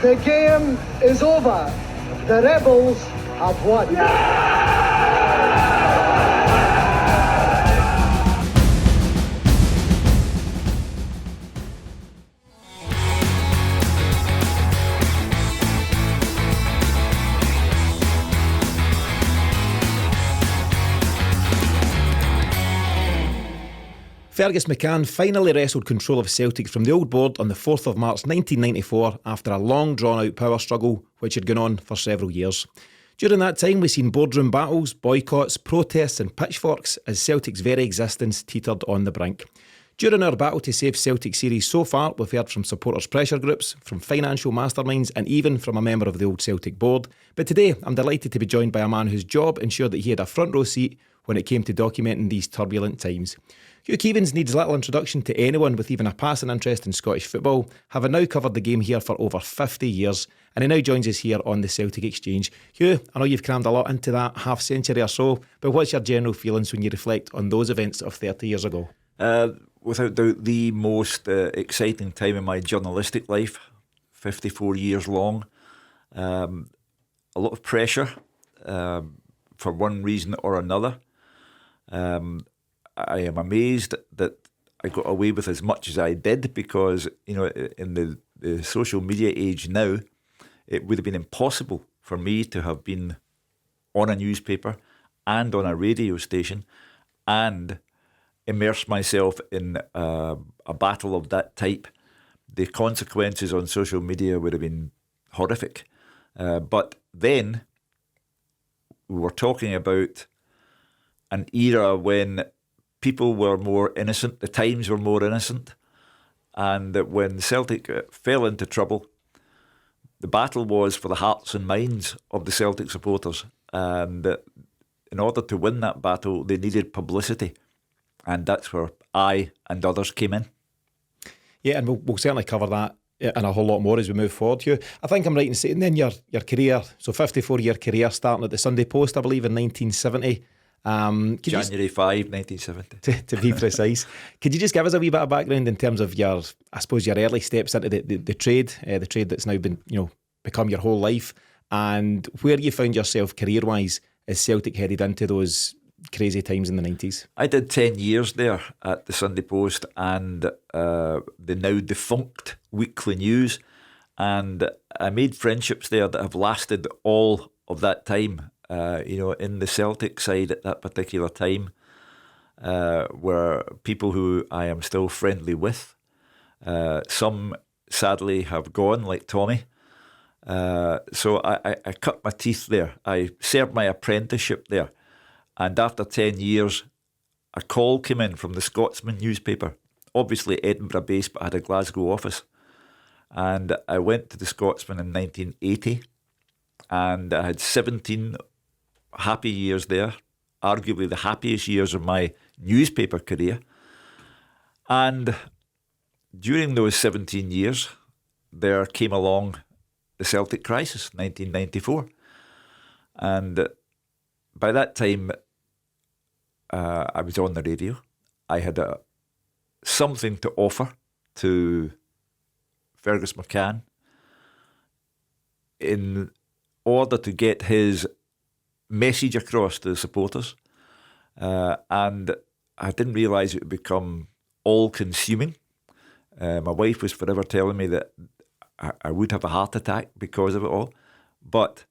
The game is over. The Rebels have won. Fergus McCann finally wrestled control of Celtic from the old board on the 4th of March 1994 after a long drawn-out power struggle which had gone on for several years. During that time we've seen boardroom battles, boycotts, protests and pitchforks as Celtic's very existence teetered on the brink. During our battle to save Celtic series so far, we've heard from supporters' pressure groups, from financial masterminds and even from a member of the old Celtic board. But today I'm delighted to be joined by a man whose job ensured that he had a front row seat when it came to documenting these turbulent times. Hugh Keevins needs little introduction to anyone with even a passing interest in Scottish football, having now covered the game here for over 50 years, and he now joins us here on the Celtic Exchange. Hugh, I know you've crammed a lot into that half century or so, but what's your general feelings when you reflect on those events of 30 years ago? Without doubt, the most exciting time in my journalistic life, 54 years long. A lot of pressure for one reason or another. I am amazed that I got away with as much as I did because, you know, in the social media age now, it would have been impossible for me to have been on a newspaper and on a radio station and immerse myself in a battle of that type. The consequences on social media would have been horrific. But then we were talking about an era when people were more innocent, the times were more innocent, and that when Celtic fell into trouble, the battle was for the hearts and minds of the Celtic supporters, and in order to win that battle, they needed publicity, and that's where I and others came in. Yeah, and we'll certainly cover that and a whole lot more as we move forward, Hugh. I think I'm right in saying then your career, so 54-year career starting at the Sunday Post, I believe, in 1970. January 5, 1970. To be precise. Could you just give us a wee bit of background in terms of your early steps into the trade that's now been, become your whole life, and where you found yourself career-wise as Celtic headed into those crazy times in the 90s? I did 10 years there at the Sunday Post and the now defunct Weekly News, and I made friendships there that have lasted all of that time. In the Celtic side at that particular time were people who I am still friendly with. Some sadly have gone, like Tommy. So I cut my teeth there. I served my apprenticeship there. And after 10 years, a call came in from the Scotsman newspaper, obviously Edinburgh based, but had a Glasgow office. And I went to the Scotsman in 1980, and I had 17 happy years there, arguably the happiest years of my newspaper career. And during those 17 years, there came along the Celtic crisis, 1994. And by that time, I was on the radio. I had something to offer to Fergus McCann in order to get his message across to the supporters, and I didn't realise it would become all-consuming. My wife was forever telling me that I would have a heart attack because of it all, but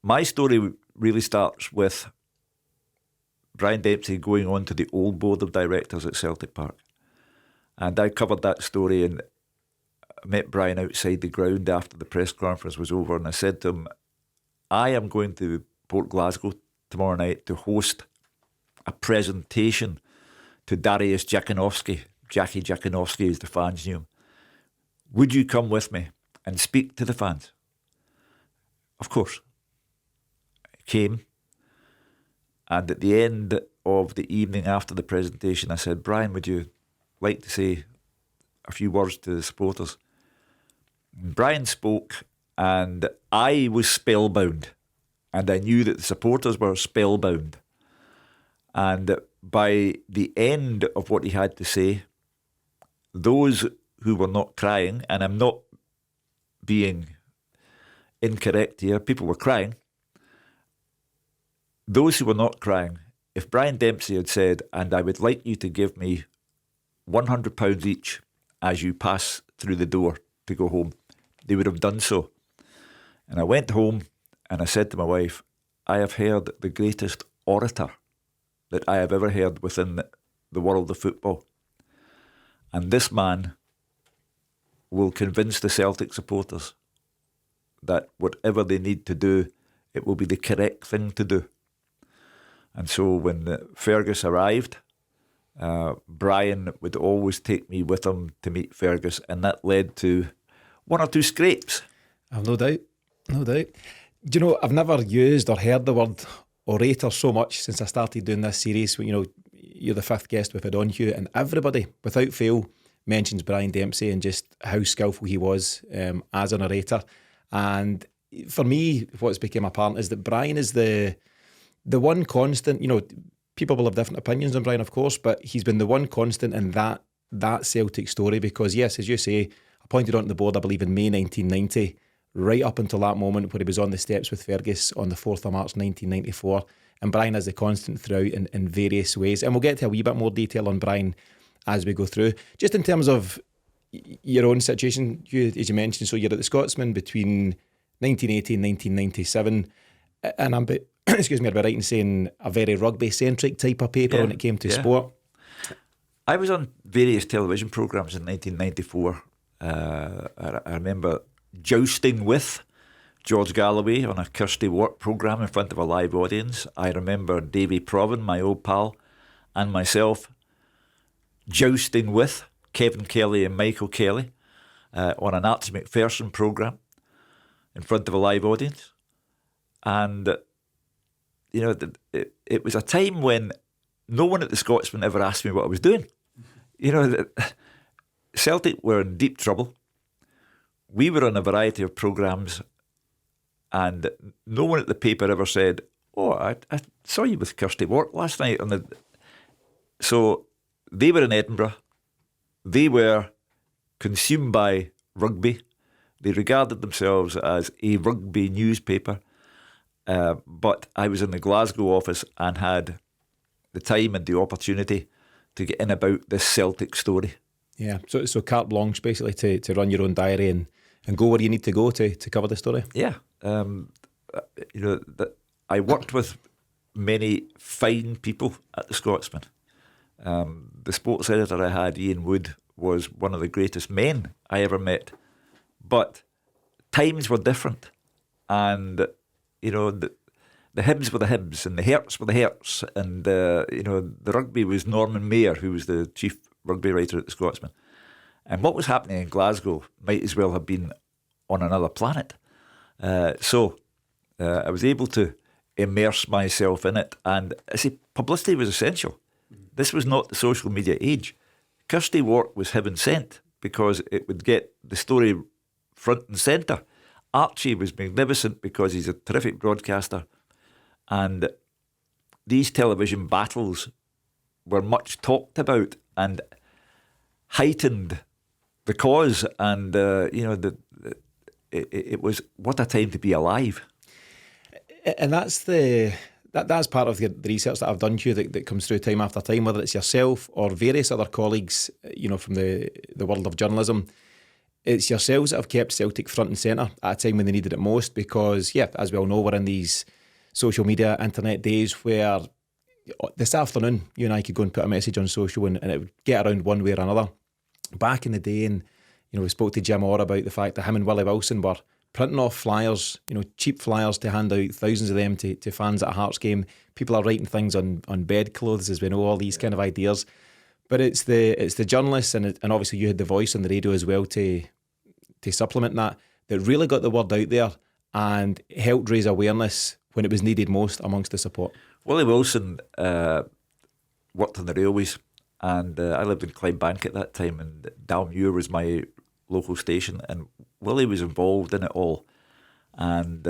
my story really starts with Brian Dempsey going on to the old board of directors at Celtic Park, and I covered that story and met Brian outside the ground after the press conference was over, and I said to him, I am going to Port Glasgow tomorrow night to host a presentation to Dariusz Jakinowski. Jackie Jakinowski, as the fans knew him. Would you come with me and speak to the fans? Of course. I came, and at the end of the evening after the presentation, I said, Brian, would you like to say a few words to the supporters? And Brian spoke, and I was spellbound, and I knew that the supporters were spellbound. And by the end of what he had to say, those who were not crying, and I'm not being incorrect here, people were crying. Those who were not crying, if Brian Dempsey had said, and I would like you to give me £100 each as you pass through the door to go home, they would have done so. And I went home and I said to my wife, I have heard the greatest orator that I have ever heard within the world of football. And this man will convince the Celtic supporters that whatever they need to do, it will be the correct thing to do. And so when Fergus arrived, Brian would always take me with him to meet Fergus, and that led to one or two scrapes. I've no doubt. Do you know, I've never used or heard the word orator so much since I started doing this series. You know, you're the fifth guest we've had on, Hugh, and everybody, without fail, mentions Brian Dempsey and just how skillful he was as an orator. And for me, what's become apparent is that Brian is the one constant. You know, people will have different opinions on Brian, of course, but he's been the one constant in that Celtic story because, yes, as you say, appointed onto the board, I believe, in May 1990, right up until that moment where he was on the steps with Fergus on the 4th of March 1994. And Brian is the constant throughout in various ways. And we'll get to a wee bit more detail on Brian as we go through. Just in terms of your own situation, as you mentioned, so you're at the Scotsman between 1980 and 1997. And I'm, excuse me, I'd be right in saying a very rugby-centric type of paper when it came to sport. I was on various television programmes in 1994. I remember jousting with George Galloway on a Kirsty Work programme in front of a live audience. I remember Davy Provan, my old pal, and myself jousting with Kevin Kelly and Michael Kelly on an Archie McPherson programme in front of a live audience. And, you know, it was a time when no one at the Scotsman ever asked me what I was doing. You know, Celtic were in deep trouble. We were on a variety of programmes and no one at the paper ever said, oh, I saw you with Kirsty Work last night. So they were in Edinburgh. They were consumed by rugby. They regarded themselves as a rugby newspaper. But I was in the Glasgow office and had the time and the opportunity to get in about this Celtic story. Yeah, so carte blanche basically to run your own diary and go where you need to go to cover the story. Yeah, you know, I worked with many fine people at the Scotsman. The sports editor I had, Ian Wood, was one of the greatest men I ever met. But times were different, and you know the Hibs were the Hibs, and the Herts were the Herts, and you know the rugby was Norman Mayer, who was the chief rugby writer at the Scotsman. And what was happening in Glasgow might as well have been on another planet. So I was able to immerse myself in it. And I say publicity was essential. This was not the social media age. Kirsty Work was heaven sent because it would get the story front and centre. Archie was magnificent because he's a terrific broadcaster. And these television battles were much talked about and heightened the cause, and you know it was what a time to be alive. And that's part of the research that I've done, Hugh, that comes through time after time, whether it's yourself or various other colleagues, you know, from the world of journalism. It's yourselves that have kept Celtic front and centre at a time when they needed it most, because, yeah, as we all know, we're in these social media, internet days where this afternoon you and I could go and put a message on social and it would get around one way or another. Back in the day, and you know, we spoke to Jim Orr about the fact that him and Willie Wilson were printing off flyers, you know, cheap flyers to hand out, thousands of them to fans at a Hearts game. People are writing things on bedclothes, as we know, all these kind of ideas. But it's the journalists and obviously you had the voice on the radio as well to supplement that really got the word out there and helped raise awareness when it was needed most amongst the support. Willie Wilson worked on the railways, and I lived in Clydebank at that time, and Dalmuir was my local station, and Willie was involved in it all. And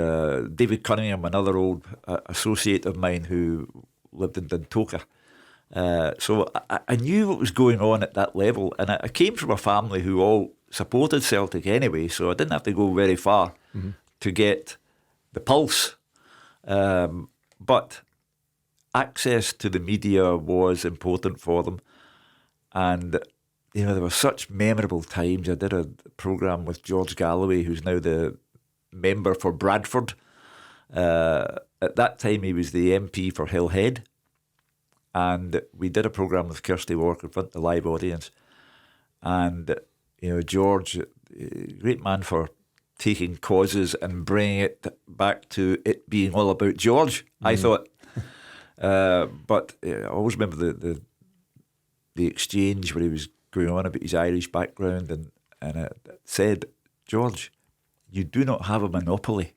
David Cunningham, another old associate of mine who lived in Dundalk. So I knew what was going on at that level, and I came from a family who all supported Celtic anyway, so I didn't have to go very far to get the pulse. But access to the media was important for them. And, there were such memorable times. I did a programme with George Galloway, who's now the member for Bradford. At that time, he was the MP for Hillhead. And we did a programme with Kirsty Walker in front of the live audience. And, George, great man for taking causes and bringing it back to it being all about George, I thought. But I always remember the exchange where he was going on about his Irish background and it said, George, you do not have a monopoly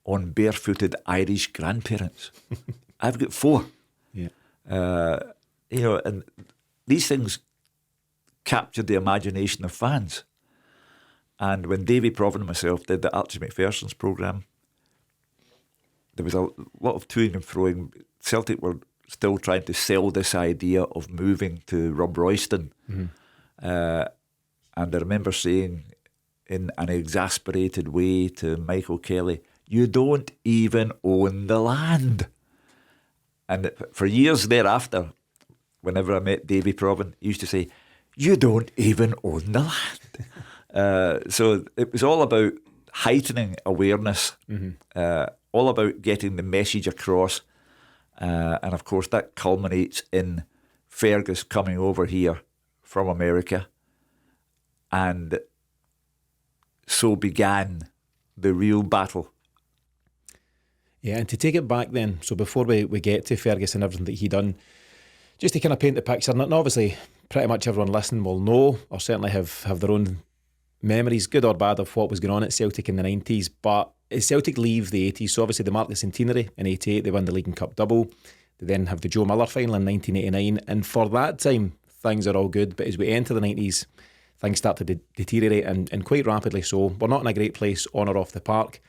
on barefooted Irish grandparents. I've got 4. Yeah. And these things captured the imagination of fans. And when Davy Provan and myself did the Archie Macpherson's programme, there was a lot of toing and froing. Celtic were still trying to sell this idea of moving to Rob Royston. And I remember saying in an exasperated way to Michael Kelly, you don't even own the land. And for years thereafter, whenever I met Davy Provan, he used to say, you don't even own the land. So it was all about heightening awareness, all about getting the message across. And of course, that culminates in Fergus coming over here from America. And so began the real battle. Yeah, and to take it back then, so before we get to Fergus and everything that he done, just to kind of paint the picture, and obviously pretty much everyone listening will know, or certainly have their own memories, good or bad, of what was going on at Celtic in the 90s. But as Celtic leave the 80s, so obviously they mark the centenary in 88, they win the League and Cup double. They then have the Joe Miller final in 1989, and for that time, things are all good. But as we enter the 90s, things start to deteriorate, and quite rapidly so. We're not in a great place on or off the park.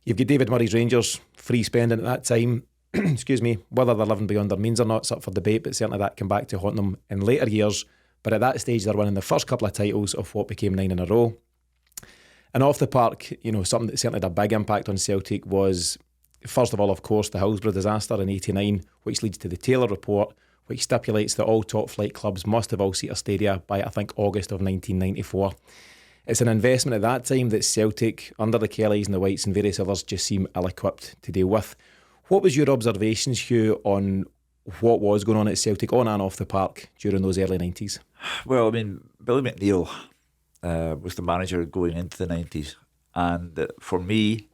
You've got David Murray's Rangers free spending at that time. Excuse me, whether they're living beyond their means or not, it's up for debate, but certainly that came back to haunt them in later years. But at that stage, they're winning the first couple of titles of what became 9 in a row. And off the park, something that certainly had a big impact on Celtic was, first of all, of course, the Hillsborough disaster in 89, which leads to the Taylor Report, which stipulates that all top-flight clubs must have all-seater stadia by, I think, August of 1994. It's an investment at that time that Celtic, under the Kellys and the Whites and various others, just seem ill-equipped to deal with. What was your observations, Hugh, on what was going on at Celtic on and off the park during those early 90s? Well, I mean, Billy McNeill was the manager going into the 90s. And for me,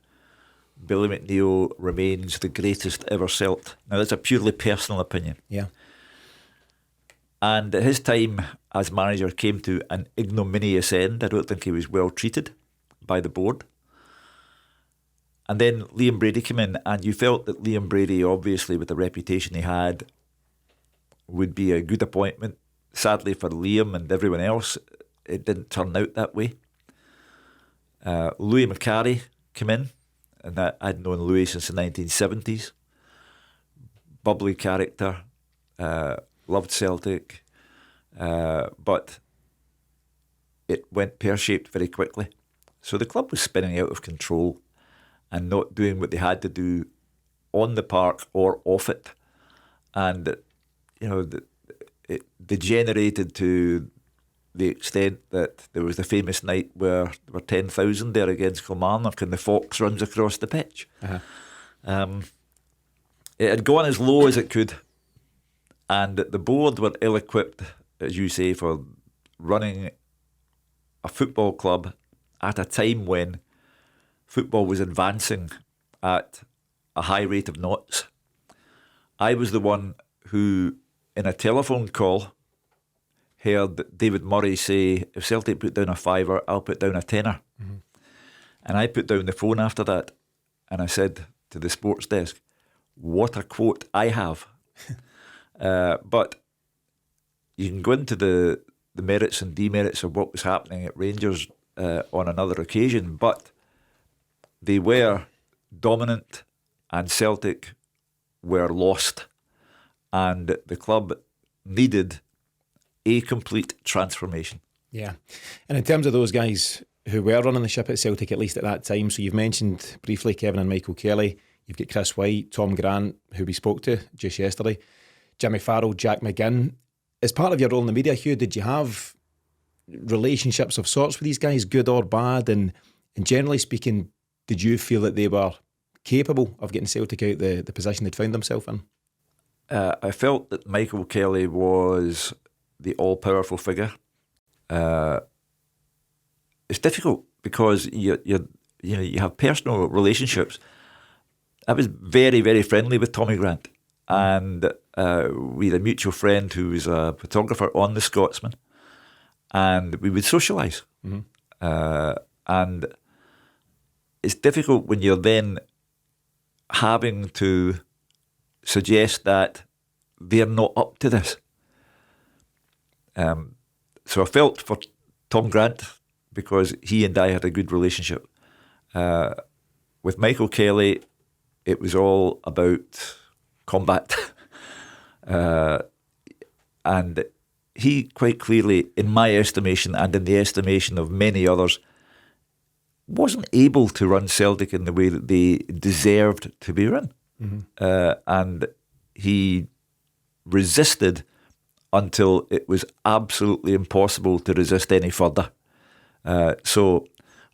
Billy McNeill remains the greatest ever Celt. Now, that's a purely personal opinion. Yeah. And his time as manager came to an ignominious end. I don't think he was well treated by the board. And then Liam Brady came in, and you felt that Liam Brady, obviously with the reputation he had, would be a good appointment. Sadly for Liam and everyone else, it didn't turn out that way. Louis McCarry came in, and I'd known Louis since the 1970s. Bubbly character, loved Celtic, but it went pear-shaped very quickly. So the club was spinning out of control and not doing what they had to do on the park or off it. And, it degenerated to the extent that there was the famous night where there were 10,000 there against Kilmarnock and the fox runs across the pitch. It had gone as low as it could. And the board were ill-equipped, as you say, for running a football club at a time when football was advancing at a high rate of knots. I was the one who, in a telephone call, heard David Murray say, if Celtic put down a fiver, I'll put down a tenner. And I put down the phone after that, and I said to the sports desk, what a quote I have. But you can go into the merits and demerits of what was happening at Rangers on another occasion, but they were dominant and Celtic were lost, and the club needed a complete transformation. Yeah. And in terms of those guys who were running the ship at Celtic, at least at that time, so you've mentioned briefly Kevin and Michael Kelly, you've got Chris White, Tom Grant, who we spoke to just yesterday, Jimmy Farrell, Jack McGinn. As part of your role in the media, Hugh, did you have relationships of sorts with these guys, good or bad? And generally speaking, did you feel that they were capable of getting Celtic out the position they'd found themselves in? I felt that Michael Kelly was the all-powerful figure. It's difficult because you have personal relationships. I was very, very friendly with Tommy Grant, and we had a mutual friend who was a photographer on the Scotsman, and we would socialise. And it's difficult when you're then having to suggest that they're not up to this. So I felt for Tom Grant because he and I had a good relationship. With Michael Kelly, it was all about combat. And he quite clearly, in my estimation and in the estimation of many others, wasn't able to run Celtic in the way that they deserved to be run. And he resisted until it was absolutely impossible to resist any further. So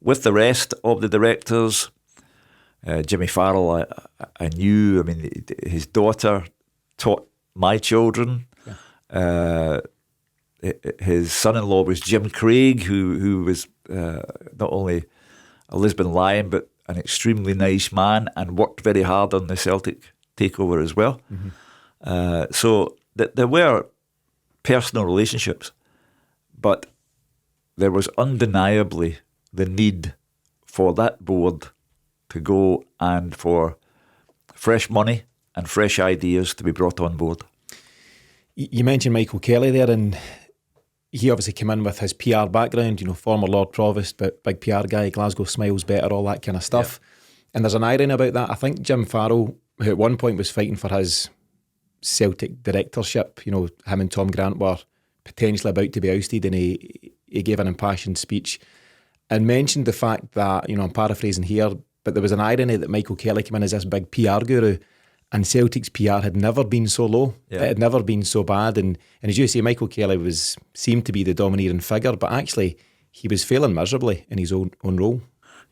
with the rest of the directors, Jimmy Farrell, I knew, I mean, his daughter taught my children. His son-in-law was Jim Craig, who was not only a Lisbon Lion, but an extremely nice man and worked very hard on the Celtic takeover as well. So there were personal relationships, but there was undeniably the need for that board to go and for fresh money and fresh ideas to be brought on board. You mentioned Michael Kelly there, and he obviously came in with his PR background, former Lord Provost, but big PR guy, Glasgow Smiles Better, all that kind of stuff. And there's an irony about that. I think Jim Farrell, who at one point was fighting for his Celtic directorship, him and Tom Grant were potentially about to be ousted, and he gave an impassioned speech and mentioned the fact that, I'm paraphrasing here, but there was an irony that Michael Kelly came in as this big PR guru, and Celtic's PR had never been so low. It had never been so bad. And as you say, Michael Kelly seemed to be the domineering figure, but actually he was failing miserably in his own role.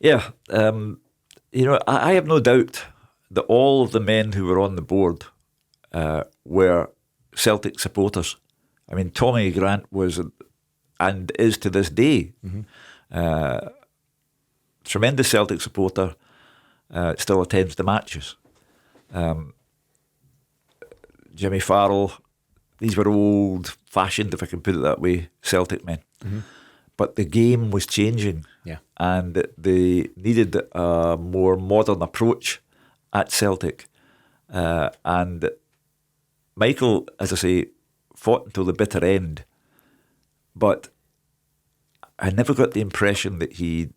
Yeah. I have no doubt that all of the men who were on the board were Celtic supporters. I mean, Tommy Grant was, and is to this day, tremendous Celtic supporter, still attends the matches. Jimmy Farrell, these were old-fashioned, if I can put it that way, Celtic men. But the game was changing, and they needed a more modern approach at Celtic. And Michael, as I say, fought until the bitter end, but I never got the impression that he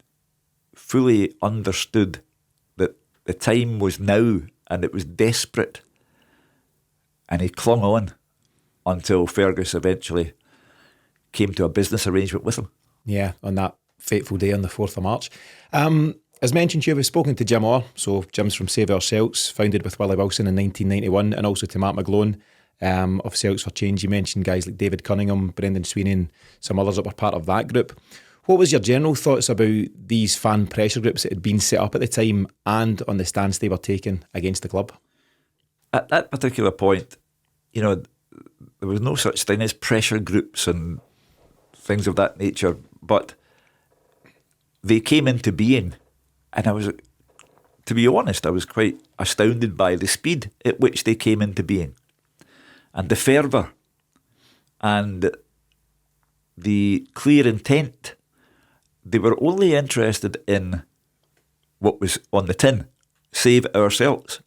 fully understood that the time was now and it was desperate, and he clung on until Fergus eventually came to a business arrangement with him. Yeah, on that fateful day on the 4th of March. As mentioned, you've spoken to Jim Orr, so Jim's from Save Our Celts, founded with Willie Wilson in 1991, and also to Matt McGlone of Celts for Change. You mentioned guys like David Cunningham, Brendan Sweeney, and some others that were part of that group. What was your general thoughts about these fan pressure groups that had been set up at the time and on the stance they were taking against the club? At that particular point, there was no such thing as pressure groups and things of that nature, but they came into being, and I was, to be honest, I was quite astounded by the speed at which they came into being, and the fervour, and the clear intent. They were only interested in what was on the tin, Save Our Celts.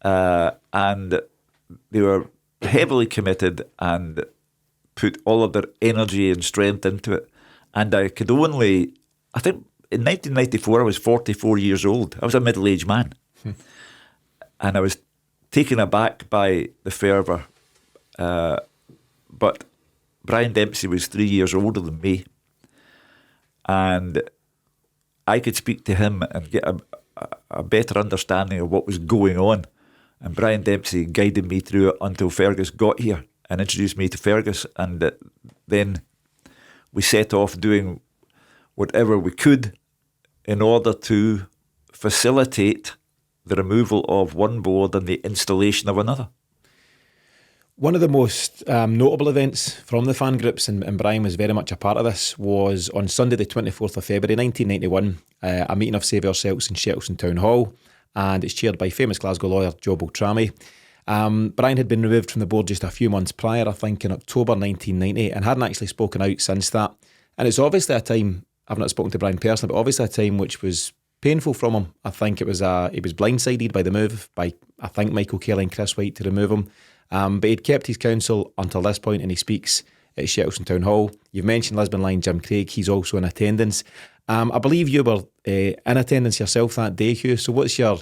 And they were heavily committed and put all of their energy and strength into it. And I think in 1994 I was 44 years old. I was a middle-aged man. And I was taken aback by the fervour. But Brian Dempsey was 3 years older than me. And I could speak to him and get a better understanding of what was going on. And Brian Dempsey guided me through it until Fergus got here and introduced me to Fergus. And then we set off doing whatever we could in order to facilitate the removal of one board and the installation of another. One of the most notable events from the fan groups, and Brian was very much a part of this, was on Sunday the 24th of February 1991, a meeting of Saviour Celts in Shettleston Town Hall, and it's chaired by famous Glasgow lawyer Joe Beltrami. Brian had been removed from the board just a few months prior, I think in October 1990, and hadn't actually spoken out since that. And it's obviously a time, I've not spoken to Brian personally, but obviously a time which was painful from him. I think he was blindsided by the move by, I think, Michael Kelly and Chris White to remove him. But he'd kept his counsel until this point, and he speaks at Shettleston Town Hall. You've mentioned Lisbon Lion Jim Craig, he's also in attendance. I believe you were in attendance yourself that day, Hugh, so what's your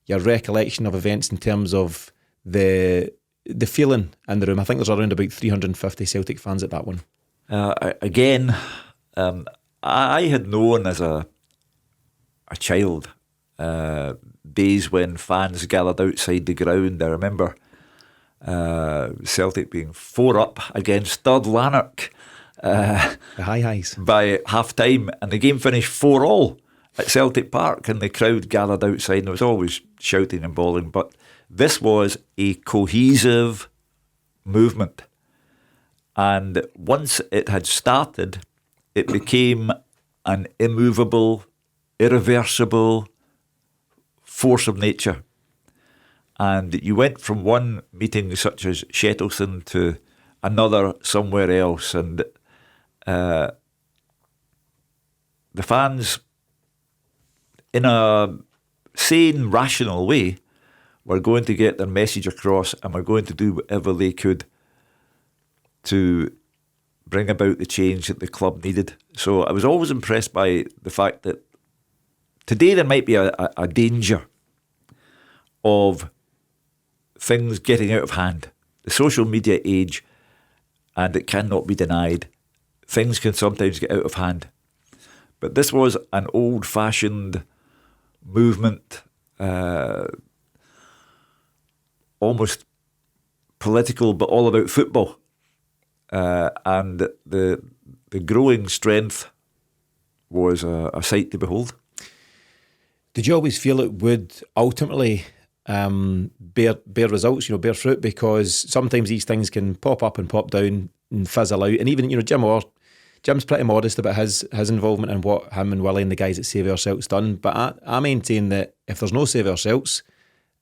recollection of events in terms of the feeling in the room? I think there's around about 350 Celtic fans at that one. I had known as a child days when fans gathered outside the ground. I remember Celtic being 4-up against Third Lanark the highs by half time, and the game finished 4-4 at Celtic Park, and the crowd gathered outside, and it was always shouting and bawling. But this was a cohesive movement, and once it had started, it became an immovable, irreversible force of nature. And you went from one meeting such as Shettleston to another somewhere else, and the fans, in a sane, rational way, were going to get their message across, and were going to do whatever they could to bring about the change that the club needed. So I was always impressed by the fact that today there might be a danger of things getting out of hand. The social media age, and it cannot be denied, things can sometimes get out of hand. But this was an old-fashioned movement, almost political, but all about football. And the growing strength was a sight to behold. Did you always feel it would ultimately bear results, bear fruit? Because sometimes these things can pop up and pop down and fizzle out. And even, Jim's pretty modest about his involvement in what him and Willie and the guys at Saviour Celts done. But I maintain that if there's no Saviour Celts,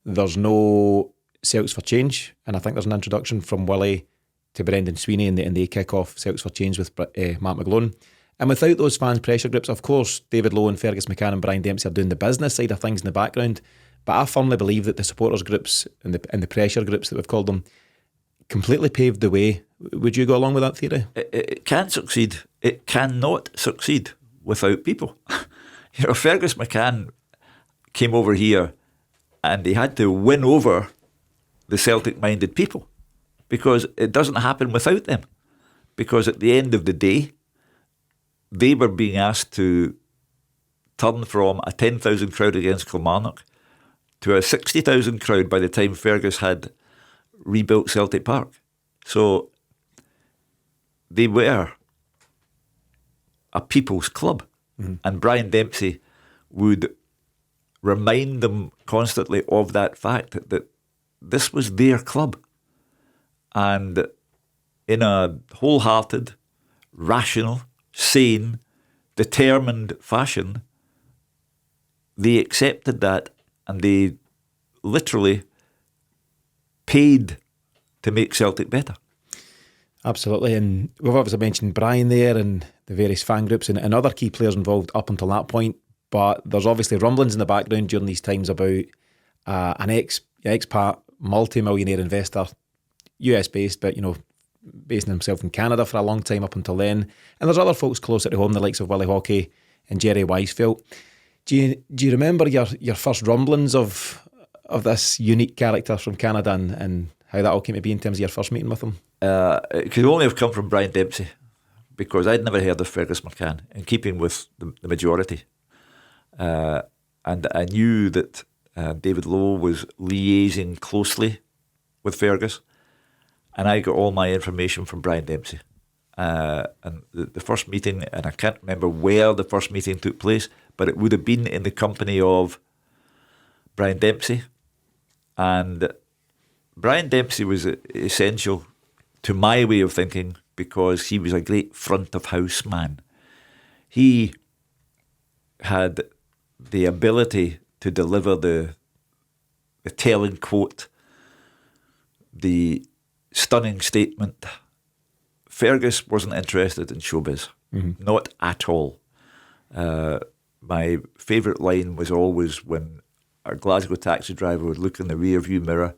there's no Celts for Change. And I think there's an introduction from Willie to Brendan Sweeney, and they kick off Celts for Change with Matt McGlone. And without those fans' pressure groups, of course, David Lowe and Fergus McCann and Brian Dempsey are doing the business side of things in the background. But I firmly believe that the supporters groups and the pressure groups that we've called them completely paved the way. Would you go along with that theory? It can succeed. It cannot succeed without people. Fergus McCann came over here and he had to win over the Celtic-minded people, because it doesn't happen without them. Because at the end of the day, they were being asked to turn from a 10,000 crowd against Kilmarnock to a 60,000 crowd by the time Fergus had rebuilt Celtic Park. So they were a people's club. Mm-hmm. And Brian Dempsey would remind them constantly of that fact, that this was their club. And in a wholehearted, rational, sane, determined fashion, they accepted that, and they literally paid to make Celtic better. Absolutely, and we've obviously mentioned Brian there and the various fan groups and other key players involved up until that point, but there's obviously rumblings in the background during these times about an expat multi-millionaire investor, US-based, but basing himself in Canada for a long time up until then. And there's other folks closer to home, the likes of Willie Hockey and Jerry Weisfeld. Do you remember your first rumblings of this unique character from Canada and how that all came to be in terms of your first meeting with him? It could only have come from Brian Dempsey. because I'd never heard of Fergus McCann, in keeping with the majority. And I knew that David Lowe was liaising closely with Fergus, and I got all my information from Brian Dempsey. And the first meeting, and I can't remember where the first meeting took place, but it would have been in the company of Brian Dempsey. And Brian Dempsey was essential to my way of thinking because he was a great front of house man. He had the ability to deliver the telling quote, the stunning statement. Fergus wasn't interested in showbiz, not at all. My favourite line was always when a Glasgow taxi driver would look in the rear view mirror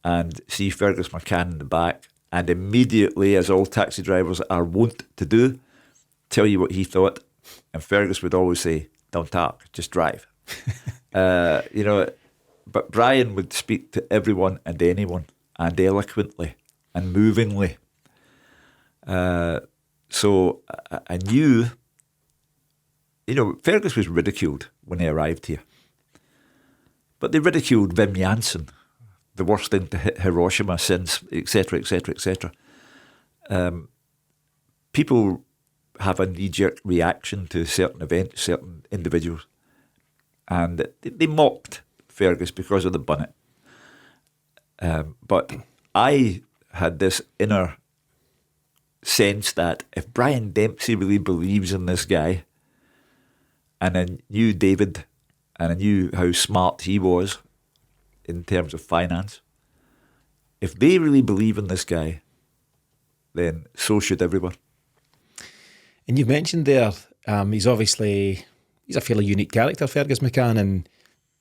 and see Fergus McCann in the back, and immediately, as all taxi drivers are wont to do, tell you what he thought. And Fergus would always say, "Don't talk, just drive." But Brian would speak to everyone and anyone, and eloquently and movingly. So I knew, Fergus was ridiculed when he arrived here. But they ridiculed Wim Jansen, the worst thing to hit Hiroshima since, etc., etc., etc. People have a knee-jerk reaction to certain events, certain individuals. And they mocked Fergus because of the bonnet. But I had this inner sense that if Brian Dempsey really believes in this guy, and I knew David, and I knew how smart he was in terms of finance, if they really believe in this guy, then so should everyone. And you've mentioned there, he's a fairly unique character, Fergus McCann, and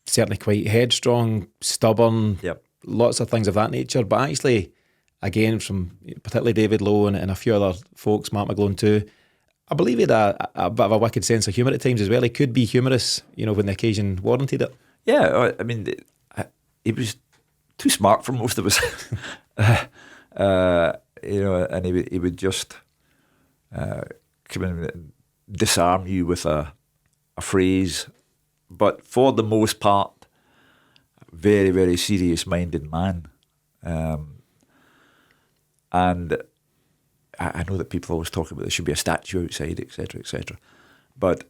certainly quite headstrong, stubborn, lots of things of that nature. But actually, again, from particularly David Lowe and a few other folks, Mark McGlone too, I believe he had a bit of a wicked sense of humour at times as well. He could be humorous, when the occasion warranted it. Yeah, I mean, he was too smart for most of us. And he would just come in and disarm you with a phrase. But for the most part, very, very serious-minded man. And I know that people always talk about there should be a statue outside, etc., etc. But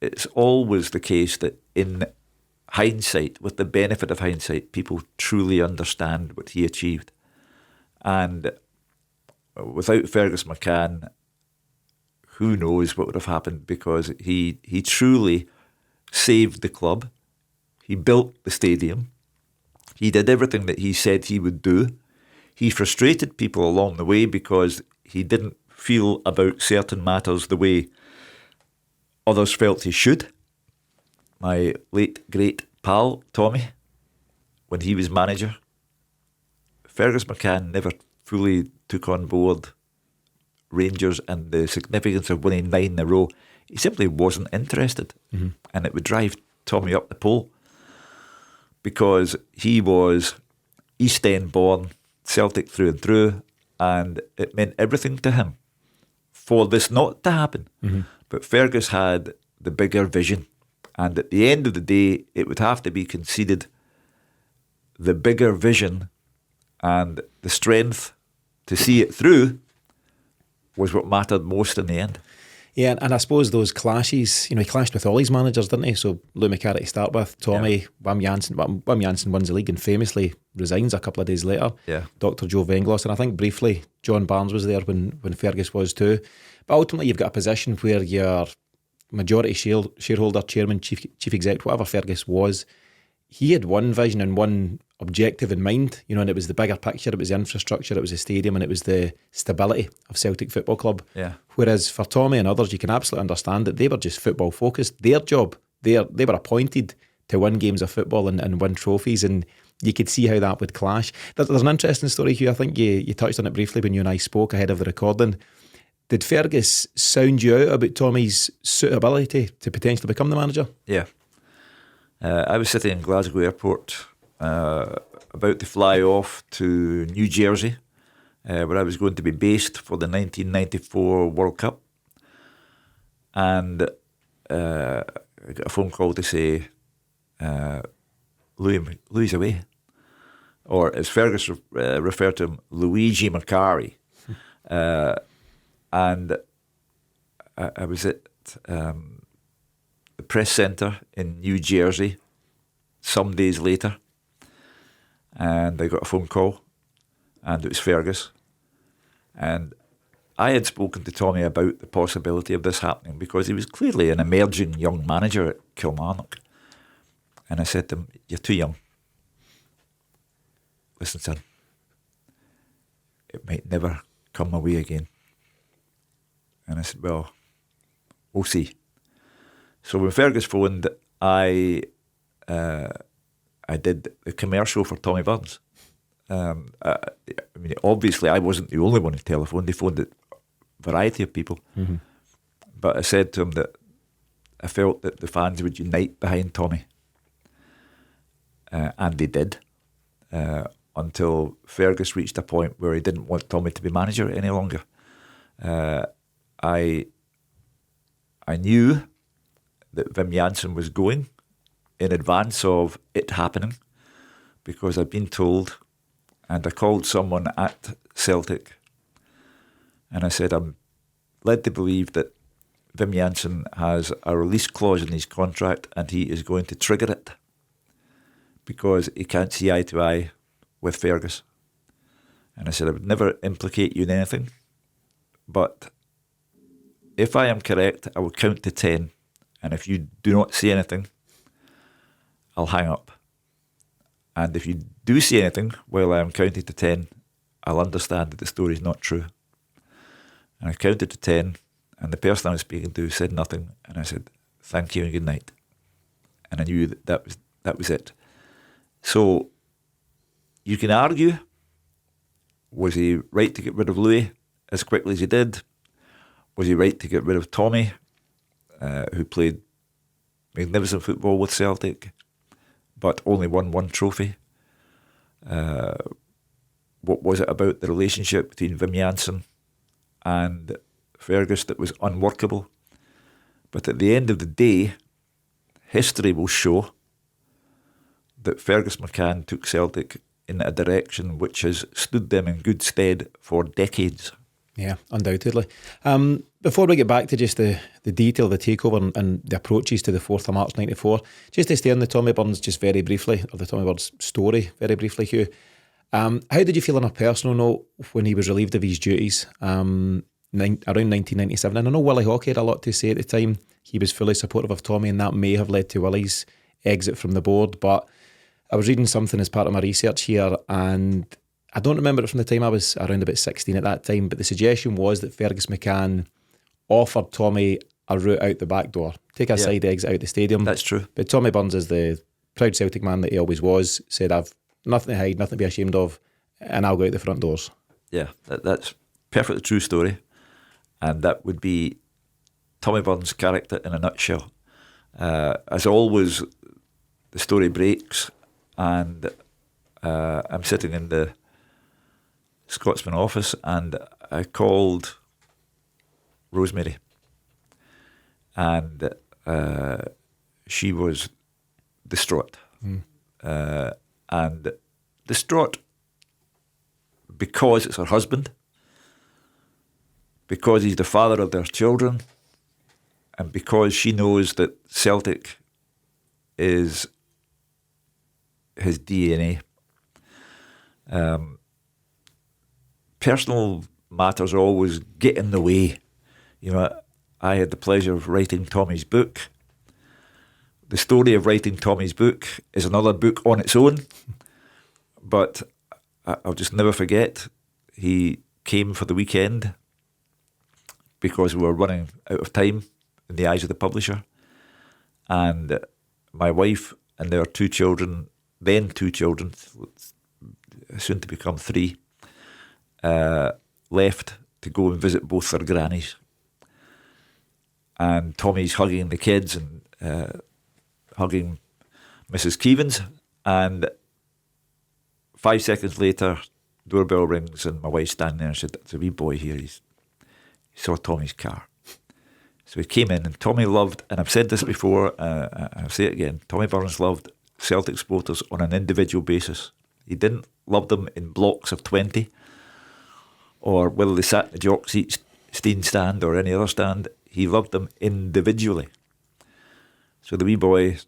it's always the case that in hindsight, with the benefit of hindsight, people truly understand what he achieved. And without Fergus McCann, who knows what would have happened, because he truly saved the club. He built the stadium. He did everything that he said he would do. He frustrated people along the way because he didn't feel about certain matters the way others felt he should. My late great pal, Tommy, when he was manager, Fergus McCann never fully took on board Rangers and the significance of winning 9 in a row. He simply wasn't interested. And it would drive Tommy up the pole because he was East End born, Celtic through and through, and it meant everything to him for this not to happen. But Fergus had the bigger vision, and at the end of the day, it would have to be conceded the bigger vision and the strength to see it through was what mattered most in the end. Yeah, and I suppose those clashes, he clashed with all his managers, didn't he? So Lou McCarthy to start with, Tommy, Wim Jansen. Wim Jansen wins the league and famously resigns a couple of days later. Dr. Joe Venglos, and I think briefly John Barnes was there when Fergus was too. But ultimately you've got a position where your majority shareholder, chairman, chief exec, whatever Fergus was, he had one vision and one objective in mind, and it was the bigger picture, it was the infrastructure, it was the stadium, and it was the stability of Celtic Football Club. Whereas for Tommy and others, you can absolutely understand that they were just football focused. Their job, they were appointed to win games of football and win trophies, and you could see how that would clash. There's an interesting story, Hugh. I think you touched on it briefly when you and I spoke ahead of the recording. Did Fergus sound you out about Tommy's suitability to potentially become the manager? Yeah. I was sitting in Glasgow Airport about to fly off to New Jersey where I was going to be based for the 1994 World Cup. And I got a phone call to say, Louis away. Or as Fergus referred to him, Luigi Macari. And I was at the press centre in New Jersey some days later, and I got a phone call, and it was Fergus. And I had spoken to Tommy about the possibility of this happening because he was clearly an emerging young manager at Kilmarnock. And I said to him, "You're too young. Listen, son, it might never come my way again." And I said, "Well, we'll see." So when Fergus phoned, I did the commercial for Tommy Burns. I mean, obviously, I wasn't the only one who telephoned. They phoned a variety of people. Mm-hmm. But I said to him that I felt that the fans would unite behind Tommy. And they did. Until Fergus reached a point where he didn't want Tommy to be manager any longer. I knew that Wim Jansen was going in advance of it happening because I'd been told, and I called someone at Celtic and I said, "I'm led to believe that Wim Jansen has a release clause in his contract and he is going to trigger it because he can't see eye to eye with Fergus." And I said, "I would never implicate you in anything, but if I am correct, I will count to 10. And if you do not say anything, I'll hang up. And if you do say anything while I am counting to 10, I'll understand that the story is not true." And I counted to 10, and the person I was speaking to said nothing. And I said, "Thank you and good night." And I knew that was it. So you can argue, was he right to get rid of Louis as quickly as he did? Was he right to get rid of Tommy, who played magnificent football with Celtic, but only won one trophy? What was it about the relationship between Wim Jansen and Fergus that was unworkable? But at the end of the day, history will show that Fergus McCann took Celtic in a direction which has stood them in good stead for decades. Yeah, undoubtedly. Before we get back to just the detail of the takeover and the approaches to the 4th of March 94, just to stay on the Tommy Burns just very briefly, or the Tommy Burns story very briefly, Hugh. How did you feel on a personal note when he was relieved of his duties around 1997? And I know Willie Hawkey had a lot to say at the time. He was fully supportive of Tommy, and that may have led to Willie's exit from the board. But I was reading something as part of my research here, and I don't remember it from the time. I was around about 16 at that time, but the suggestion was that Fergus McCann offered Tommy a route out the back door, take a side exit out the stadium. That's true. But Tommy Burns, as the proud Celtic man that he always was, said, "I've nothing to hide, nothing to be ashamed of, and I'll go out the front doors." Yeah, that's perfectly true story. And that would be Tommy Burns' character in a nutshell. As always, the story breaks, and I'm sitting in the Scotsman office, and I called Rosemary, and she was distraught. And distraught because it's her husband, because he's the father of their children, and because she knows that Celtic is his DNA. Personal matters always get in the way. You know, I had the pleasure of writing Tommy's book. The story of writing Tommy's book is another book on its own, but I'll just never forget, he came for the weekend because we were running out of time in the eyes of the publisher, and my wife and their two children, soon to become 3, left to go and visit both their grannies. And Tommy's hugging the kids and hugging Mrs. Keevins, and 5 seconds later doorbell rings and my wife's standing there and said, there's a wee boy here, he saw Tommy's car. So he came in, and Tommy loved, and I've said this before, I'll say it again, Tommy Burns loved Celtic supporters on an individual basis. He didn't love them in blocks of 20, or whether they sat in the jock seat, steam stand or any other stand. He loved them individually. So the wee boy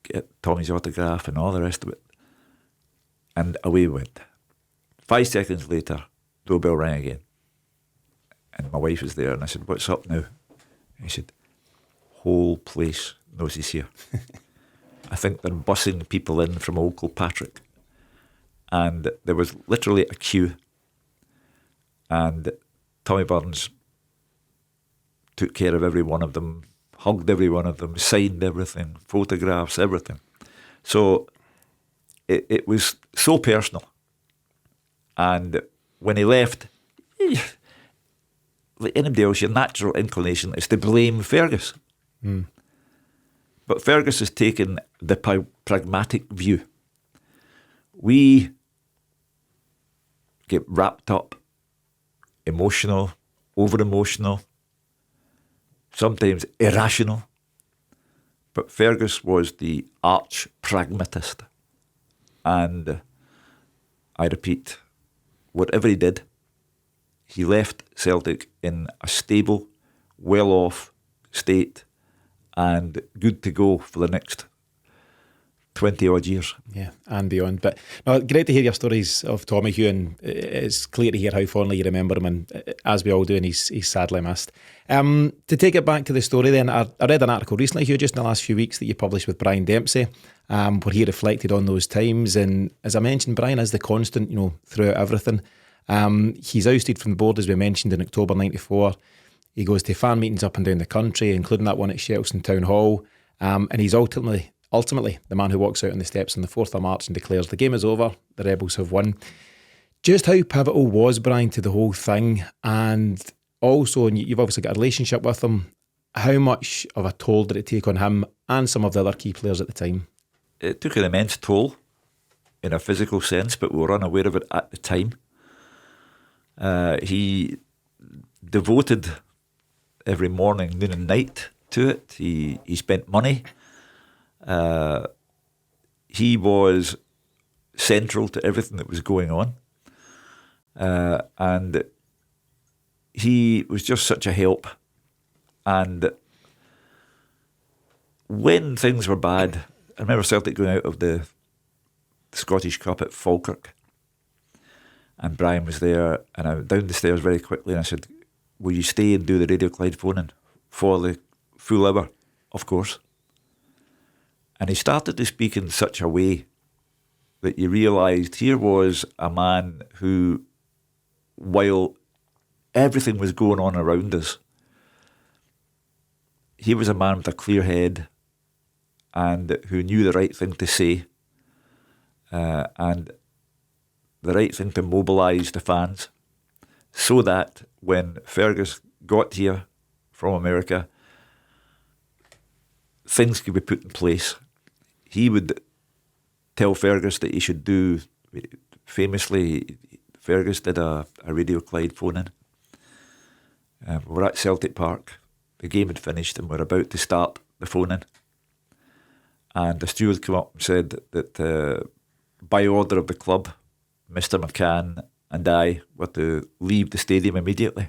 get Tommy's autograph and all the rest of it, and away we went. 5 seconds later, doorbell rang again, and my wife was there, and I said, what's up now? He said, whole place knows he's here. I think they're bussing people in from Old Kilpatrick. And there was literally a queue. And Tommy Burns took care of every one of them, hugged every one of them, signed everything, photographs, everything. So it was so personal. And when he left, like anybody else, your natural inclination is to blame Fergus. Mm. But Fergus has taken the pragmatic view. We get wrapped up, emotional, over-emotional, sometimes irrational. But Fergus was the arch-pragmatist. And I repeat, whatever he did, he left Celtic in a stable, well-off state and good to go for the next 20-odd years. Yeah, and beyond. But no, great to hear your stories of Tommy, Hugh, and it's clear to hear how fondly you remember him, and as we all do, and he's sadly missed. To take it back to the story then, I read an article recently, Hugh, just in the last few weeks that you published with Brian Dempsey, where he reflected on those times, and as I mentioned, Brian is the constant, throughout everything. He's ousted from the board, as we mentioned, in October 94. He goes to fan meetings up and down the country, including that one at Shelton Town Hall, and he's ultimately the man who walks out on the steps on the 4th of March and declares the game is over, the Rebels have won. Just how pivotal was Brian to the whole thing? And also, and you've obviously got a relationship with him, how much of a toll did it take on him and some of the other key players at the time? It took an immense toll in a physical sense, but we were unaware of it at the time. He devoted every morning, noon and night to it. He spent money. He was central to everything that was going on. And he was just such a help. And when things were bad, I remember Celtic going out of the Scottish Cup at Falkirk, and Brian was there, and I went down the stairs very quickly, and I said, will you stay and do the Radio Clyde phoning for the full hour? Of course. And he started to speak in such a way that you realised here was a man who, while everything was going on around us, he was a man with a clear head and who knew the right thing to say and the right thing to mobilise the fans, so that when Fergus got here from America, things could be put in place. He would tell Fergus that he should do, famously, Fergus did a Radio Clyde phone-in. We were at Celtic Park. The game had finished and we were about to start the phone-in. And the steward came up and said that by order of the club, Mr. McCann and I were to leave the stadium immediately.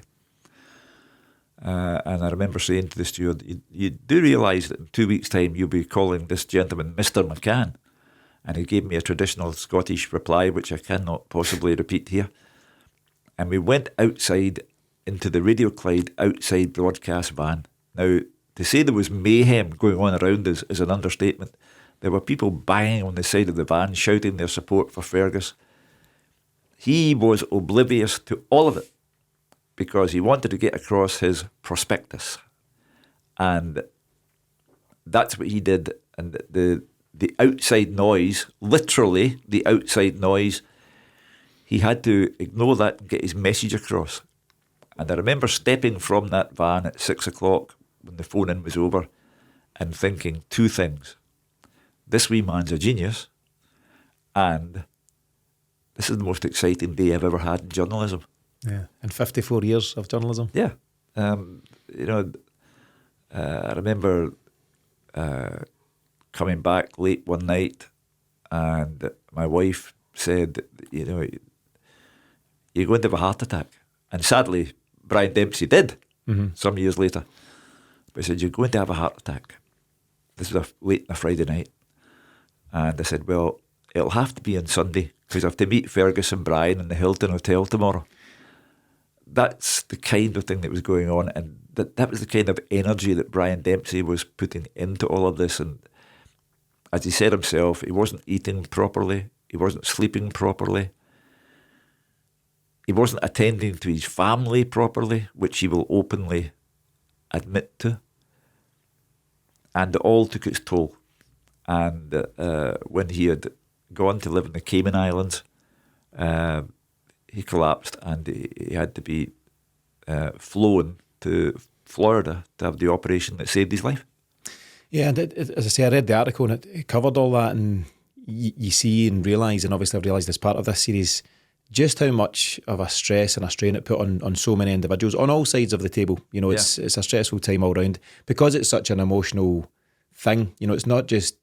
And I remember saying to the steward, you do realise that in 2 weeks' time you'll be calling this gentleman Mr. McCann? And he gave me a traditional Scottish reply, which I cannot possibly repeat here. And we went outside into the Radio Clyde outside broadcast van. Now, to say there was mayhem going on around us is an understatement. There were people banging on the side of the van, shouting their support for Fergus. He was oblivious to all of it because he wanted to get across his prospectus. And that's what he did. And the outside noise, literally the outside noise, he had to ignore that and get his message across. And I remember stepping from that van at 6 o'clock when the phone-in was over and thinking two things. This wee man's a genius, and this is the most exciting day I've ever had in journalism. Yeah, and 54 years of journalism. Yeah. I remember coming back late one night, and my wife said, you're going to have a heart attack. And sadly, Brian Dempsey did some years later. But he said, you're going to have a heart attack. This was late on a Friday night. And I said, well, it'll have to be on Sunday because I have to meet Fergus and Brian in the Hilton Hotel tomorrow. That's the kind of thing that was going on, and that was the kind of energy that Brian Dempsey was putting into all of this. And as he said himself, he wasn't eating properly, he wasn't sleeping properly, he wasn't attending to his family properly, which he will openly admit to. And it all took its toll. And when he had gone to live in the Cayman Islands, he collapsed, and he had to be flown to Florida to have the operation that saved his life. Yeah, and as I say, I read the article and it covered all that, and you see and realise, and obviously I've realised as part of this series, just how much of a stress and a strain it put on so many individuals on all sides of the table. It's a stressful time all round because it's such an emotional thing. It's not just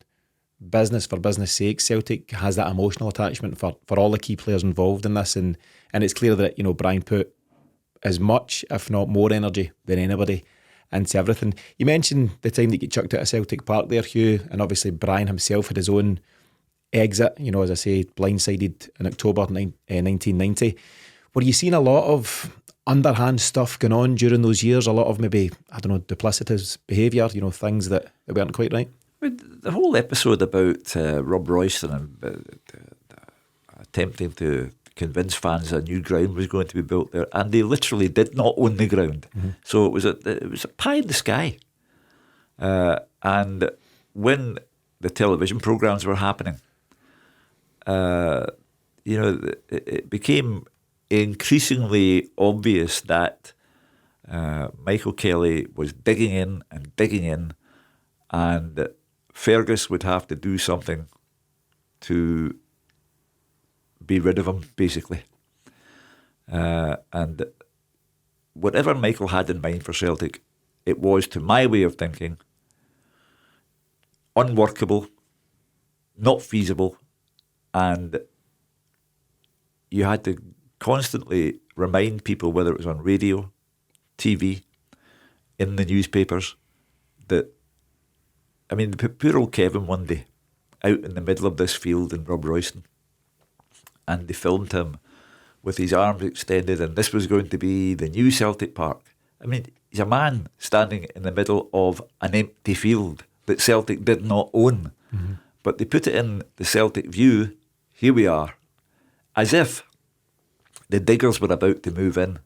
business for business sake. Celtic has that emotional attachment for all the key players involved in this, and it's clear that Brian put as much, if not more, energy than anybody into everything. You mentioned the time that you chucked out of Celtic Park there, Hugh, and obviously Brian himself had his own exit, as I say, blindsided in October 1990. Were you seeing a lot of underhand stuff going on during those years? A lot of maybe, duplicitous behaviour, things that weren't quite right? I mean, the whole episode about Rob Royston and attempting to convince fans a new ground was going to be built there, and they literally did not own the ground. So it was a pie in the sky. And when the television programmes were happening, it became increasingly obvious that Michael Kelly was digging in, and Fergus would have to do something to be rid of him, basically. And whatever Michael had in mind for Celtic, it was, to my way of thinking, unworkable, not feasible, and you had to constantly remind people, whether it was on radio, TV, in the newspapers, that, poor old Kevin one day, out in the middle of this field in Rob Royston, and they filmed him with his arms extended, and this was going to be the new Celtic Park. He's a man standing in the middle of an empty field that Celtic did not own. But they put it in the Celtic View, here we are, as if the diggers were about to move in.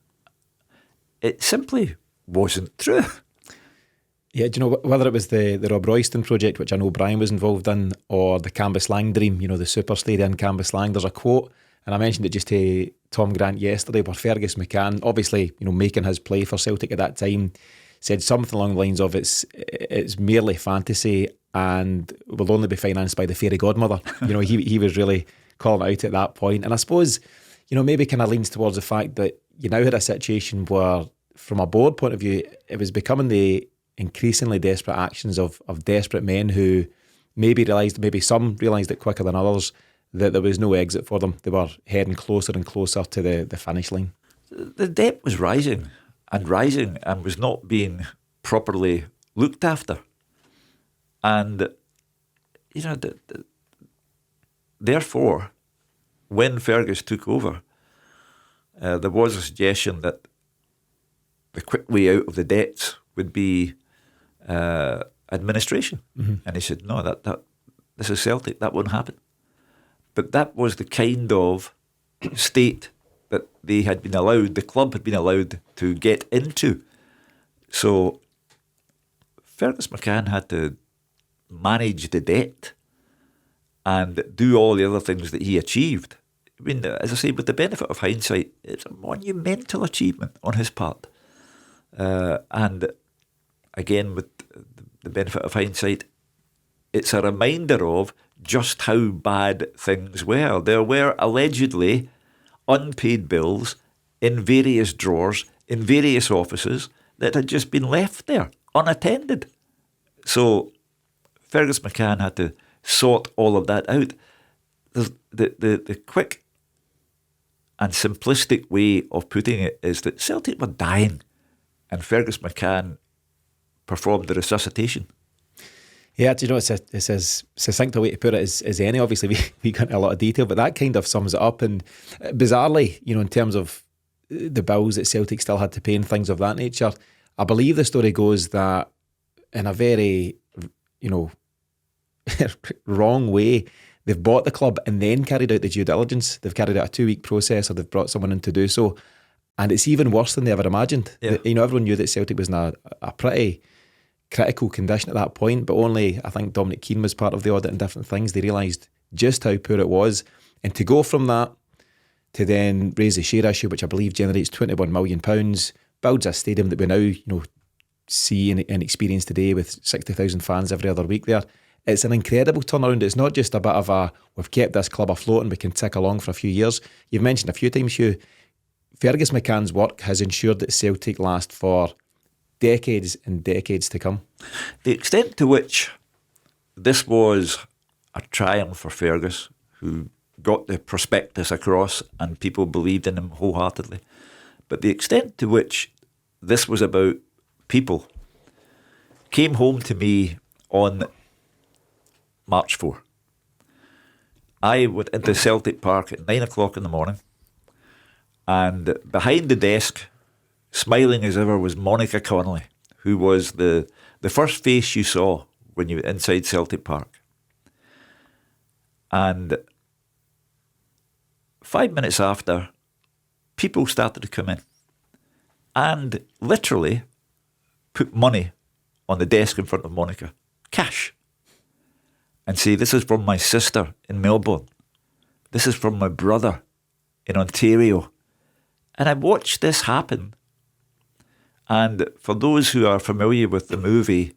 It simply wasn't true. Yeah, do you know, whether it was the Rob Royston project, which I know Brian was involved in, or the Cambuslang dream, the super stadium in Cambuslang, there's a quote, and I mentioned it just to Tom Grant yesterday, where Fergus McCann, obviously, making his play for Celtic at that time, said something along the lines of, it's merely fantasy and will only be financed by the fairy godmother. He was really calling it out at that point. And I suppose, maybe kind of leans towards the fact that you now had a situation where, from a board point of view, it was becoming the increasingly desperate actions of desperate men who maybe some realised it quicker than others, that there was no exit for them. They were heading closer and closer to the finish line. The debt was rising and was not being properly looked after. And, therefore, when Fergus took over, there was a suggestion that the quick way out of the debts would be administration. And he said, no, that this is Celtic, that won't happen. But that was the kind of state that they had been allowed, the club had been allowed to get into. So Fergus McCann had to manage the debt and do all the other things that he achieved. As I say, with the benefit of hindsight, it's a monumental achievement on his part. And again, with the benefit of hindsight, it's a reminder of, just how bad things were. There were allegedly unpaid bills in various drawers, in various offices that had just been left there, unattended. So Fergus McCann had to sort all of that out. The quick and simplistic way of putting it is that Celtic were dying and Fergus McCann performed the resuscitation. Yeah, do you know, it's as succinct a way to put it as any. Obviously, we got into a lot of detail, but that kind of sums it up. And bizarrely, you know, in terms of the bills that Celtic still had to pay and things of that nature, I believe the story goes that in a very, you know, wrong way, they've bought the club and then carried out the due diligence. They've carried out a 2-week process, or they've brought someone in to do so. And it's even worse than they ever imagined. Yeah. You know, everyone knew that Celtic was in a pretty critical condition at that point, but only, I think, Dominic Keane was part of the audit and different things. They realised just how poor it was. And to go from that to then raise the share issue, which I believe generates £21 million, builds a stadium that we now, you know, see and experience today with 60,000 fans every other week there. It's an incredible turnaround. It's not just a bit of a, we've kept this club afloat and we can tick along for a few years. You've mentioned a few times, Hugh, Fergus McCann's work has ensured that Celtic last for decades and decades to come. The extent to which this was a triumph for Fergus, who got the prospectus across and people believed in him wholeheartedly, but the extent to which this was about people came home to me on March 4. I went into Celtic Park at 9 o'clock in the morning, and behind the desk, smiling as ever, was Monica Connolly, who was the first face you saw when you were inside Celtic Park. And 5 minutes after, people started to come in and literally put money on the desk in front of Monica, cash, and say, this is from my sister in Melbourne. This is from my brother in Ontario. And I watched this happen. And for those who are familiar with the movie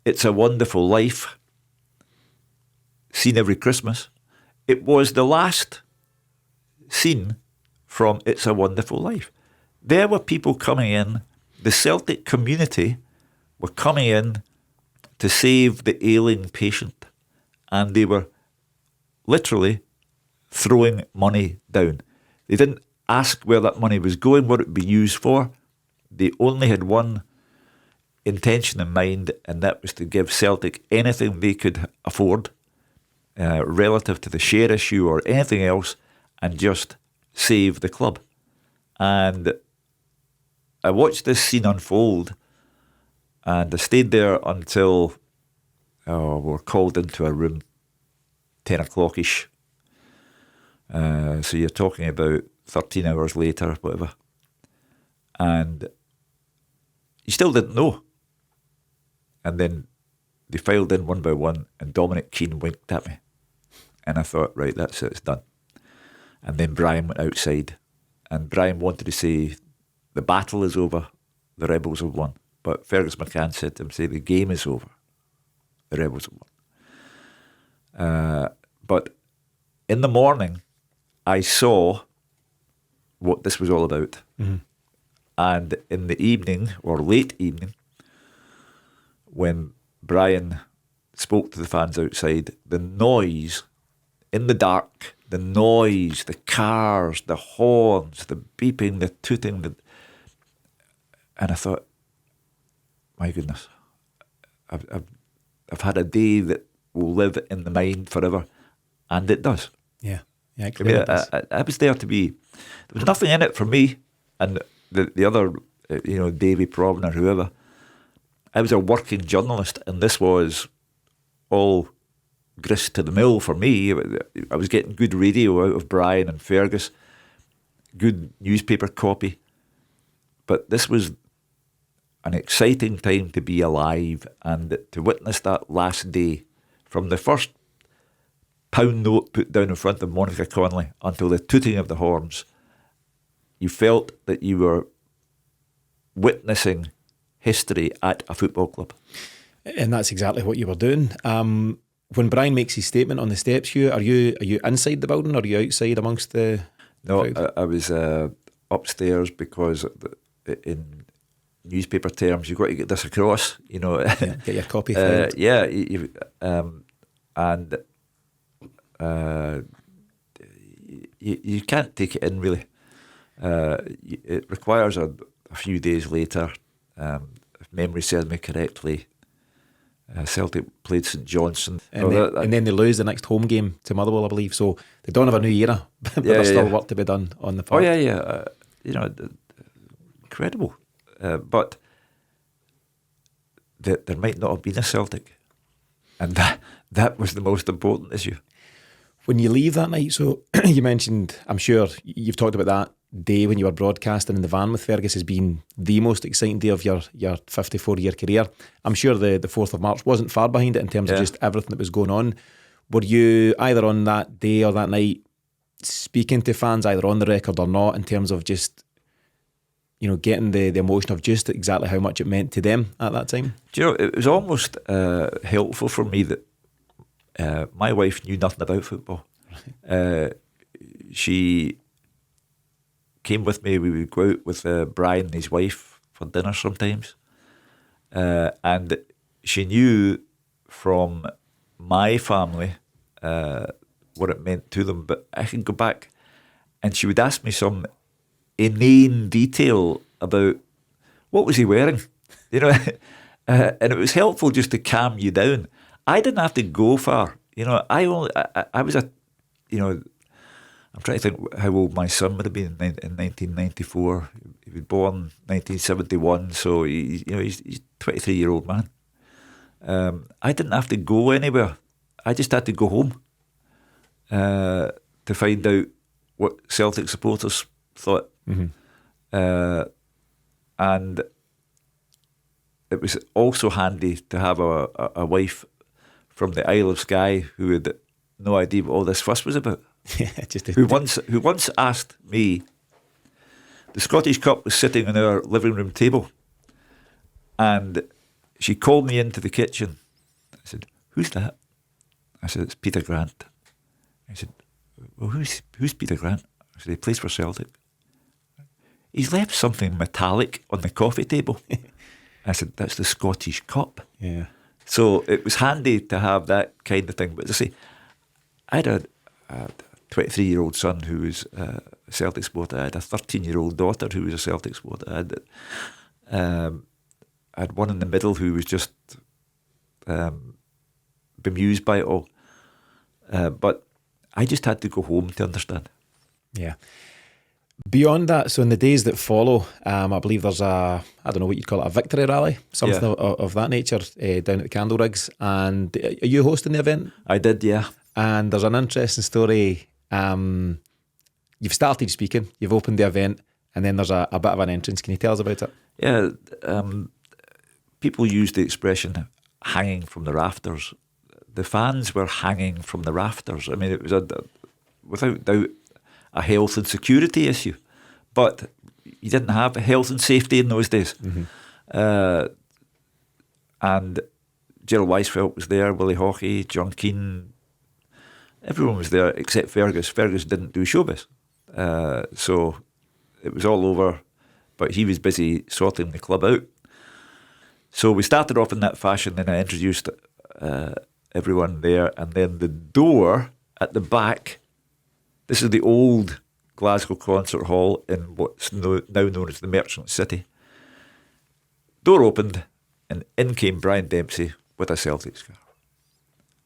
It's a Wonderful Life, seen every Christmas, it was the last scene from It's a Wonderful Life. There were people coming in, the Celtic community were coming in to save the ailing patient, and they were literally throwing money down. They didn't ask where that money was going, what it would be used for. They only had one intention in mind, and that was to give Celtic anything they could afford relative to the share issue or anything else, and just save the club. And I watched this scene unfold, and I stayed there until we were called into a room 10 o'clock-ish. So you're talking about 13 hours later, whatever. And you still didn't know. And then they filed in one by one, and Dominic Keane winked at me. And I thought, right, that's it, it's done. And then Brian went outside, and Brian wanted to say, the battle is over, the Rebels have won. But Fergus McCann said to him, say, the game is over, the Rebels have won. But in the morning, I saw what this was all about. Mm-hmm. And in the evening, or late evening, when Brian spoke to the fans outside, the noise in the dark, the noise, the cars, the horns, the beeping, the tooting, and I thought, my goodness, I've had a day that will live in the mind forever, and it does. Yeah, I mean, I was there to be. There was nothing in it for me, and the other, Davy Provan or whoever. I was a working journalist, and this was all grist to the mill for me. I was getting good radio out of Brian and Fergus, good newspaper copy, but this was an exciting time to be alive, and to witness that last day, from the first pound note put down in front of Monica Connolly until the tooting of the horns. You felt that you were witnessing history at a football club. And that's exactly what you were doing. When Brian makes his statement on the steps, Hugh, are you inside the building or are you outside amongst the No, crowd? I was upstairs because in newspaper terms, you've got to get this across, Yeah, get your copy filed. Yeah, and you can't take it in really. It requires a few days later. If memory serves me correctly, Celtic played St Johnstone, And then they lose the next home game to Motherwell, I believe. So they don't have a new era, but there's still work to be done on the park. Oh yeah. Incredible. But there might not have been a Celtic, and that was the most important issue. When you leave that night, so you mentioned, I'm sure you've talked about that day when you were broadcasting in the van with Fergus as being the most exciting day of your 54-year career. I'm sure the 4th of March wasn't far behind it in terms of just everything that was going on. Were you either on that day or that night speaking to fans, either on the record or not, in terms of just, getting the emotion of just exactly how much it meant to them at that time? Do you know, it was almost helpful for me that my wife knew nothing about football. She came with me. We would go out with Brian and his wife for dinner sometimes, and she knew from my family what it meant to them. But I can go back, and she would ask me some inane detail about what was he wearing, and it was helpful just to calm you down. I didn't have to go far, I was I'm trying to think how old my son would have been in 1994. He was born 1971, so he's a 23-year-old man. I didn't have to go anywhere. I just had to go home to find out what Celtic supporters thought. Mm-hmm. And it was also handy to have a wife from the Isle of Skye who had no idea what all this fuss was about. Who once asked me, the Scottish Cup was sitting on our living room table, and she called me into the kitchen. I said, "Who's that?" I said, "It's Peter Grant." I said, "Well, who's Peter Grant?" I said, "He plays for Celtic." "He's left something metallic on the coffee table." I said, "That's the Scottish Cup." Yeah. So it was handy to have that kind of thing. But as I say, I had a 23-year-old son who was a Celtic supporter. I had a 13-year-old daughter who was a Celtic supporter. I had one in the middle who was just bemused by it all. But I just had to go home to understand. Yeah. Beyond that, so in the days that follow, I believe there's I don't know what you'd call it, a victory rally, something of that nature down at the Candle Rigs. And are you hosting the event? I did, yeah. And there's an interesting story. You've started speaking, you've opened the event, and then there's a bit of an entrance. Can you tell us about it? Yeah, people use the expression hanging from the rafters. The fans were hanging from the rafters. I mean, it was without doubt a health and security issue, but you didn't have health and safety in those days. Mm-hmm. And Gerald Weisfeld was there, Willie Hawkey, John Keane. Everyone was there except Fergus. Fergus didn't do showbiz. So it was all over, but he was busy sorting the club out. So we started off in that fashion, then I introduced everyone there, and then the door at the back, this is the old Glasgow Concert Hall in what's now known as the Merchant City. Door opened, and in came Brian Dempsey with a Celtic scarf.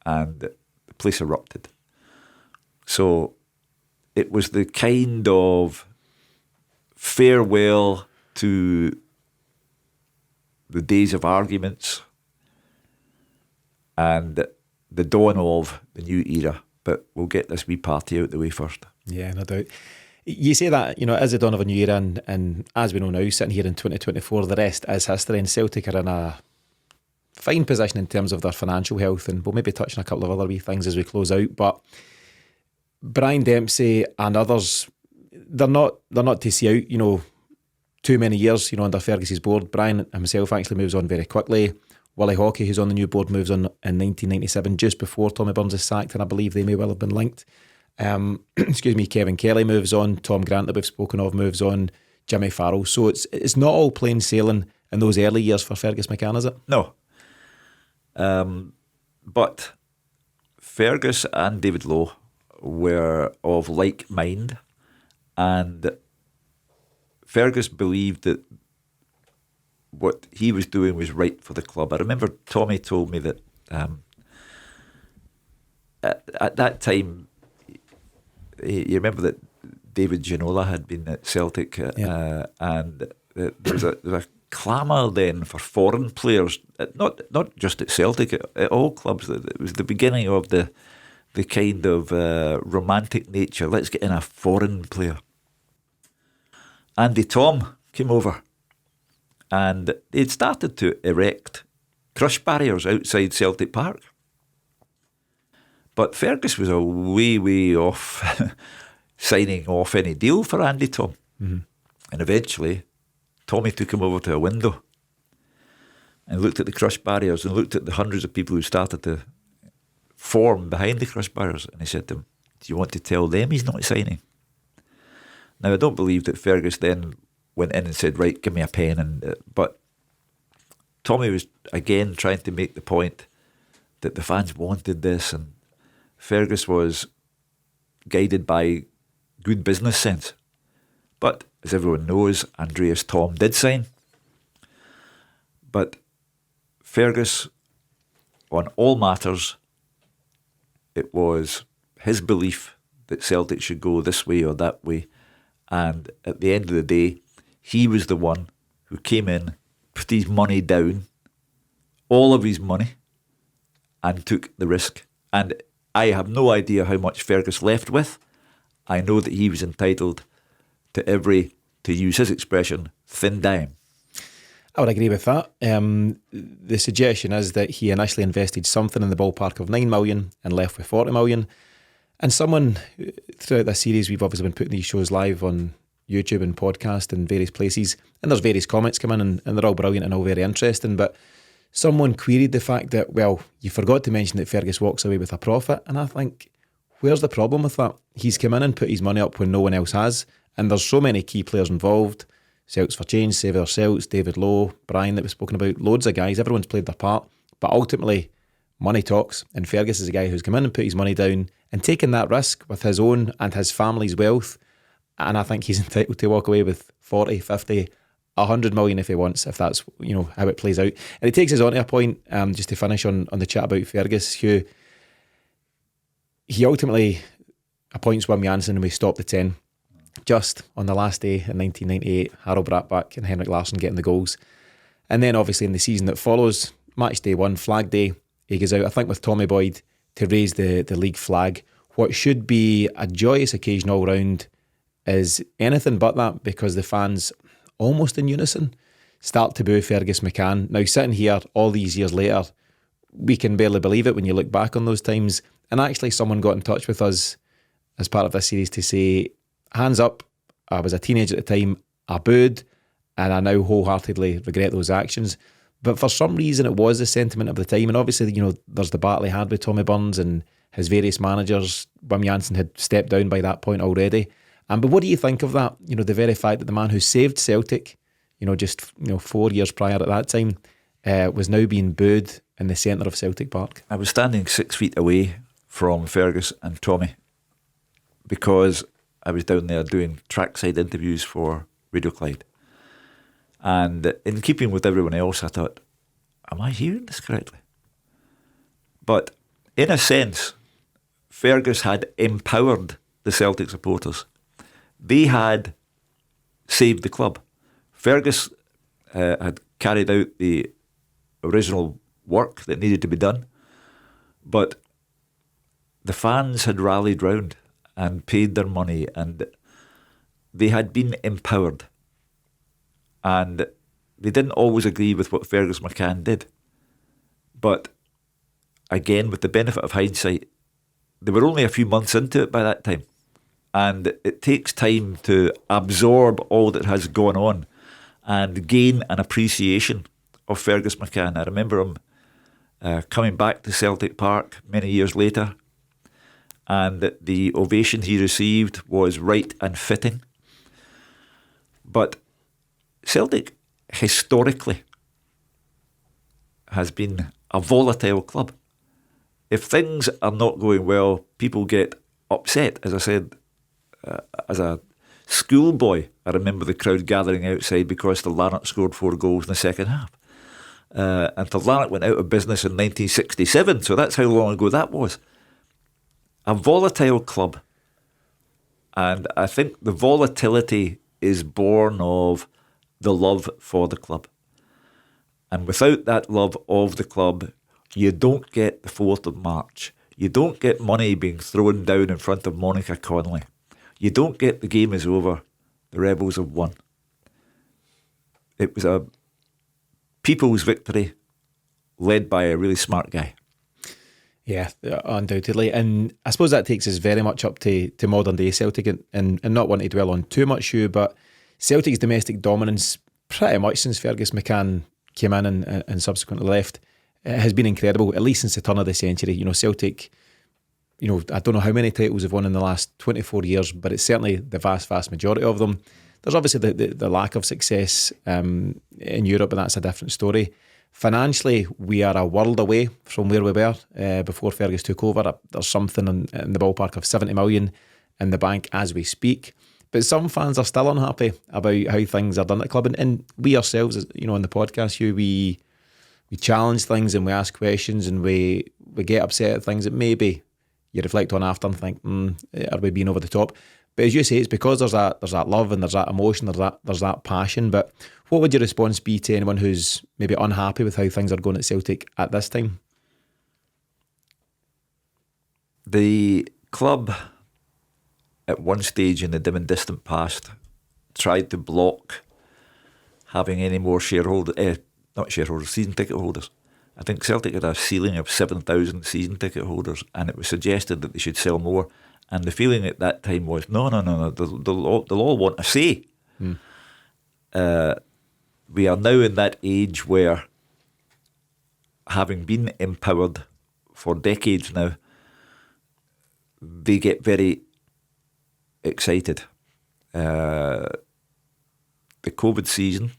And the place erupted. So it was the kind of farewell to the days of arguments and the dawn of the new era. But we'll get this wee party out the way first. Yeah, no doubt. You say that, as the dawn of a new era, and as we know now, sitting here in 2024, the rest is history, and Celtic are in a fine position in terms of their financial health, and we'll maybe touch on a couple of other wee things as we close out. But Brian Dempsey and others, they're not to see out, too many years, under Fergus's board. Brian himself actually moves on very quickly. Willie Hawkey, who's on the new board, moves on in 1997, just before Tommy Burns is sacked, and I believe they may well have been linked. Kevin Kelly moves on, Tom Grant that we've spoken of moves on, Jimmy Farrell. So it's not all plain sailing in those early years for Fergus McCann, is it? No. But Fergus and David Lowe were of like mind, and Fergus believed that what he was doing was right for the club. I remember Tommy told me that at that time, you remember that David Ginola had been at Celtic, and there was a clamour then for foreign players, not just at Celtic, at all clubs. It was the beginning of the kind of romantic nature. Let's get in a foreign player. Andy Tom came over, and they'd started to erect crush barriers outside Celtic Park. But Fergus was a way off signing off any deal for Andy Tom. Mm-hmm. And eventually, Tommy took him over to a window and looked at the crush barriers and looked at the hundreds of people who started to form behind the crush barriers. And he said to him, "Do you want to tell them he's not signing?" Now, I don't believe that Fergus then went in and said, "Right, give me a pen." But Tommy was again trying to make the point that the fans wanted this, and Fergus was guided by good business sense. But as everyone knows, Andreas Tom did sign. But Fergus, on all matters, it was his belief that Celtic should go this way or that way. And at the end of the day, he was the one who came in, put his money down, all of his money, and took the risk. And I have no idea how much Fergus left with. I know that he was entitled to every, to use his expression, thin dime. I would agree with that. The suggestion is that he initially invested something in the ballpark of 9 million and left with 40 million. And someone, throughout this series, we've obviously been putting these shows live on YouTube and podcast and various places, and there's various comments come in, and they're all brilliant and all very interesting, but someone queried the fact that, well, you forgot to mention that Fergus walks away with a profit, and I think, where's the problem with that? He's come in and put his money up when no one else has, and there's so many key players involved. Celts for Change, Save Our Celts, David Lowe, Brian that we've spoken about, loads of guys, everyone's played their part, but ultimately, money talks, and Fergus is a guy who's come in and put his money down and taken that risk with his own and his family's wealth, and I think he's entitled to walk away with 40, 50, 100 million if he wants, if that's how it plays out. And it takes us on to a point, just to finish on the chat about Fergus, who he ultimately appoints Wim Jansen and we stop the 10 just on the last day in 1998, Harold Brattbach and Henrik Larsson getting the goals. And then obviously in the season that follows, match day 1, flag day, he goes out, I think with Tommy Boyd, to raise the league flag. What should be a joyous occasion all round is anything but that, because the fans, almost in unison, start to boo Fergus McCann. Now, sitting here all these years later, we can barely believe it when you look back on those times. And actually someone got in touch with us as part of this series to say, hands up, I was a teenager at the time, I booed, and I now wholeheartedly regret those actions. But for some reason, it was the sentiment of the time. And obviously, there's the battle he had with Tommy Burns and his various managers. Wim Jansen had stepped down by that point already. But what do you think of that? The very fact that the man who saved Celtic, just 4 years prior at that time, was now being booed in the centre of Celtic Park. I was standing 6 feet away from Fergus and Tommy because I was down there doing trackside interviews for Radio Clyde. And in keeping with everyone else, I thought, am I hearing this correctly? But in a sense, Fergus had empowered the Celtic supporters. They had saved the club. Fergus had carried out the original work that needed to be done, but the fans had rallied round and paid their money, and they had been empowered. And they didn't always agree with what Fergus McCann did. But again, with the benefit of hindsight, they were only a few months into it by that time. And it takes time to absorb all that has gone on and gain an appreciation of Fergus McCann. I remember him coming back to Celtic Park many years later, and that the ovation he received was right and fitting. But Celtic, historically, has been a volatile club. If things are not going well, people get upset. As I said, as a schoolboy, I remember the crowd gathering outside because the Lanark scored 4 goals in the second half. And the Lanark went out of business in 1967, so that's how long ago that was. A volatile club. And I think the volatility is born of the love for the club. And without that love of the club, you don't get the 4th of March. You don't get money being thrown down in front of Monica Connolly. You don't get the game is over, the Rebels have won. It was a people's victory led by a really smart guy. Yeah, undoubtedly. And I suppose that takes us very much up to modern day Celtic, and not want to dwell on too much, Hugh, but Celtic's domestic dominance pretty much since Fergus McCann came in and subsequently left has been incredible, at least since the turn of the century. You know, Celtic, you know, I don't know how many titles they've won in the last 24 years, but it's certainly the vast majority of them. There's obviously the lack of success in Europe, and that's a different story. Financially, we are a world away from where we were before Fergus took over. There's something in the ballpark of 70 million in the bank as we speak. But some fans are still unhappy about how things are done at the club. And we ourselves, you know, in the podcast, Hugh, we challenge things and we ask questions and we get upset at things that maybe you reflect on after and think, are we being over the top? But as you say, it's because there's that love and there's that emotion, there's that passion. But what would your response be to anyone who's maybe unhappy with how things are going at Celtic at this time? The club, at one stage in the dim and distant past, tried to block having any more season ticket holders. I think Celtic had a ceiling of 7,000 season ticket holders, and it was suggested that they should sell more. And the feeling at that time was, no, they'll all want a say. We are now in that age where, having been empowered for decades now, they get very excited. The COVID season,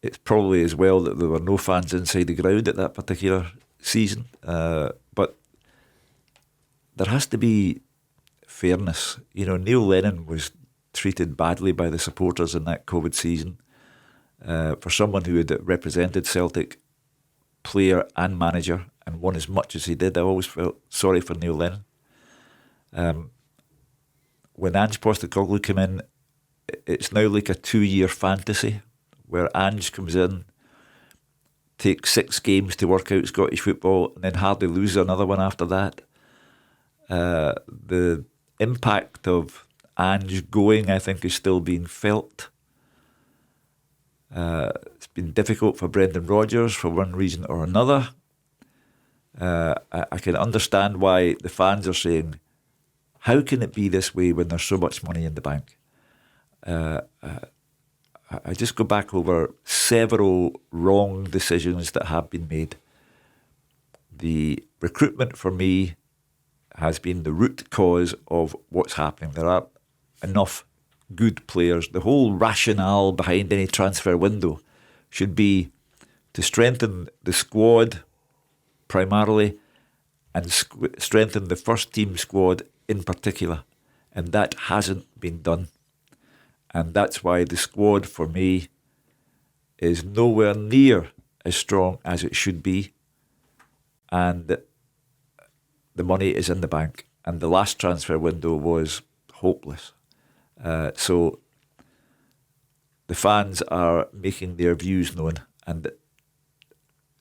it's probably as well that there were no fans inside the ground at that particular season, but there has to be fairness. You know, Neil Lennon was treated badly by the supporters in that COVID season. For someone who had represented Celtic, player and manager, and won as much as he did, I always felt sorry for Neil Lennon. When Ange Postecoglou came in, it's now like a 2-year fantasy where Ange comes in, takes 6 games to work out Scottish football, and then hardly loses another one after that. The impact of Ange going, I think, is still being felt. It's been difficult for Brendan Rodgers for one reason or another. I can understand why the fans are saying, how can it be this way when there's so much money in the bank? I just go back over several wrong decisions that have been made. The recruitment for me has been the root cause of what's happening. There are enough good players. The whole rationale behind any transfer window should be to strengthen the squad primarily and strengthen the first team squad in particular. And that hasn't been done. And that's why the squad for me is nowhere near as strong as it should be. And the money is in the bank. And the last transfer window was hopeless. So the fans are making their views known, and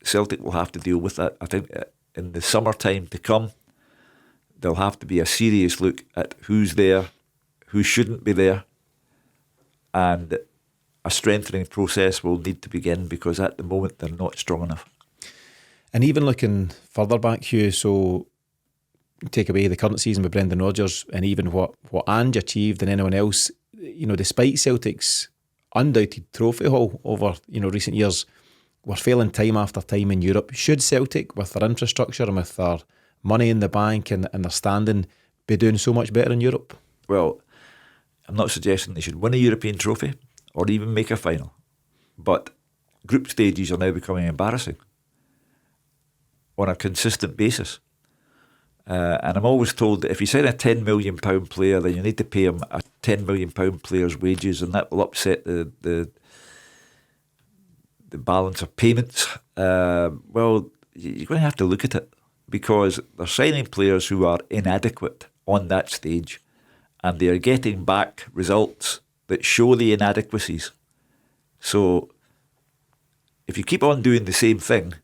Celtic will have to deal with that. I think in the summertime to come, there'll have to be a serious look at who's there, who shouldn't be there, and a strengthening process will need to begin, because at the moment they're not strong enough. And even looking further back, Hugh, so take away the current season with Brendan Rodgers and even what Ange achieved and anyone else, you know, despite Celtic's undoubted trophy haul over, you know, recent years, We're failing time after time in Europe. Should Celtic, with their infrastructure and with their money in the bank and their standing, be doing so much better in Europe? Well, I'm not suggesting they should win a European trophy or even make a final. But group stages are now becoming embarrassing on a consistent basis. And I'm always told that if you sign a £10 million player, then you need to pay him a £10 million player's wages, and that will upset the balance of payments. Well, you're going to have to look at it, because they're signing players who are inadequate on that stage, and they are getting back results that show the inadequacies. So if you keep on doing the same thing,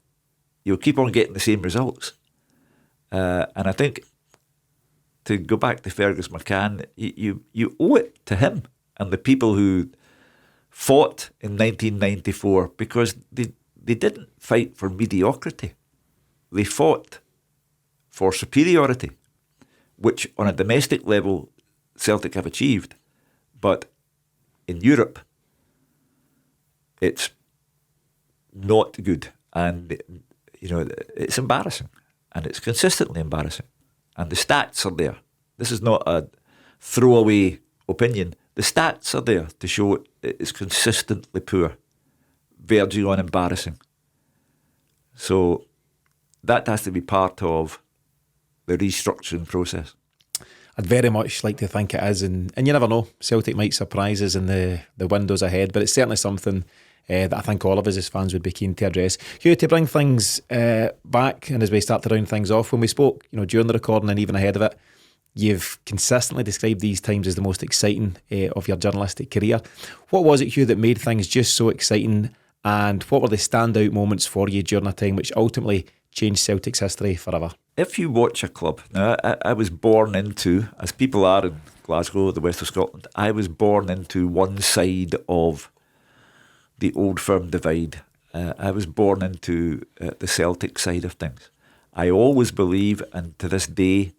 you'll keep on getting the same results. And I think, to go back to Fergus McCann, you owe it to him and the people who fought in 1994, because they didn't fight for mediocrity. They fought for superiority, which on a domestic level Celtic have achieved. But in Europe, it's not good. And, it's embarrassing. And it's consistently embarrassing. And the stats are there. This is not a throwaway opinion. The stats are there to show it's consistently poor, verging on embarrassing. So that has to be part of the restructuring process. I'd very much like to think it is, and you never know, Celtic might surprise us in the windows ahead, but it's certainly something that I think all of us as fans would be keen to address. Hugh, to bring things back, and as we start to round things off, when we spoke, during the recording and even ahead of it, you've consistently described these times as the most exciting of your journalistic career. What was it, Hugh, that made things just so exciting, and what were the standout moments for you during a time which ultimately changed Celtic's history forever? If you watch a club, now I was born into, as people are in Glasgow, the west of Scotland, I was born into one side of the old firm divide. I was born into the Celtic side of things. I always believe, and to this day,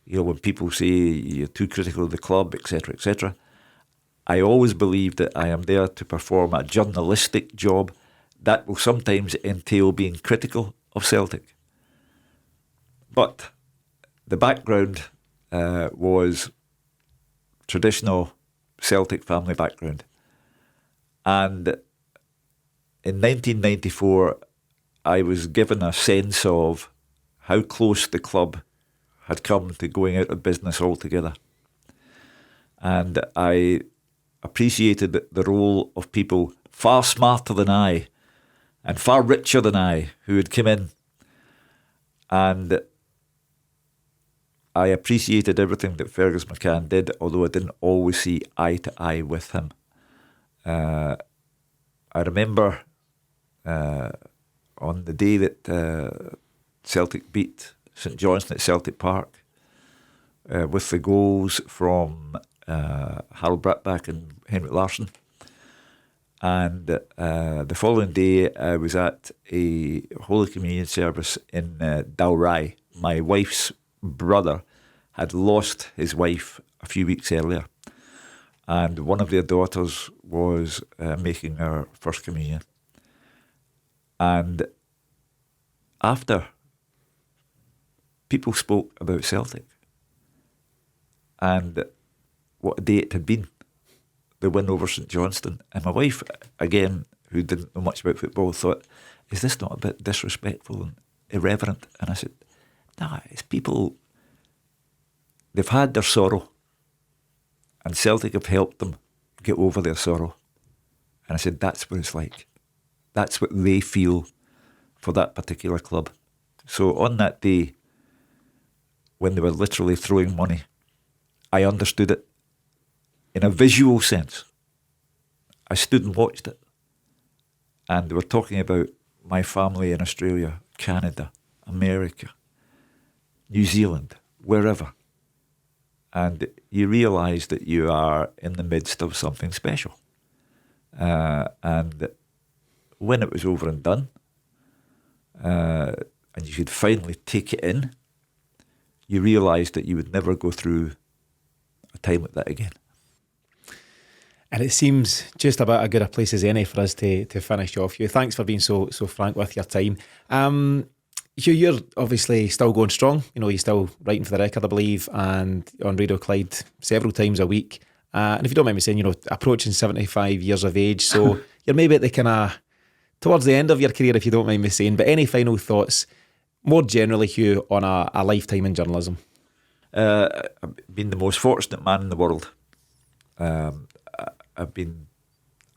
when people say you're too critical of the club, etc., I always believe that I am there to perform a journalistic job that will sometimes entail being critical of Celtic. But the background was traditional Celtic family background. And in 1994, I was given a sense of how close the club had come to going out of business altogether. And I appreciated the role of people far smarter than I and far richer than I who had come in. And I appreciated everything that Fergus McCann did, although I didn't always see eye to eye with him. I remember on the day that Celtic beat St Johnstone at Celtic Park, with the goals from Harold Bratback and Henrik Larsson. And the following day, I was at a Holy Communion service in Dalry. My wife's brother had lost his wife a few weeks earlier, and one of their daughters was making her first communion. And after, people spoke about Celtic and what a day it had been, the win over St Johnstone. And my wife, again, who didn't know much about football, thought, is this not a bit disrespectful and irreverent? And I said, nah, it's people, they've had their sorrow, and Celtic have helped them get over their sorrow. And I said, that's what it's like. That's what they feel for that particular club. So on that day, when they were literally throwing money, I understood it in a visual sense. I stood and watched it. And they were talking about my family in Australia, Canada, America, New Zealand, wherever. And you realise that you are in the midst of something special. And when it was over and done, and you could finally take it in, you realised that you would never go through a time like that again. And it seems just about as good a place as any for us to finish off. Hugh, thanks for being so frank with your time. Hugh, you're obviously still going strong. You know, you're still writing for the Record, I believe, and on Radio Clyde several times a week. And if you don't mind me saying, you know, approaching 75 years of age, so you're maybe at the kind of towards the end of your career, if you don't mind me saying. But any final thoughts, more generally, Hugh, on a lifetime in journalism? I've been the most fortunate man in the world. I've been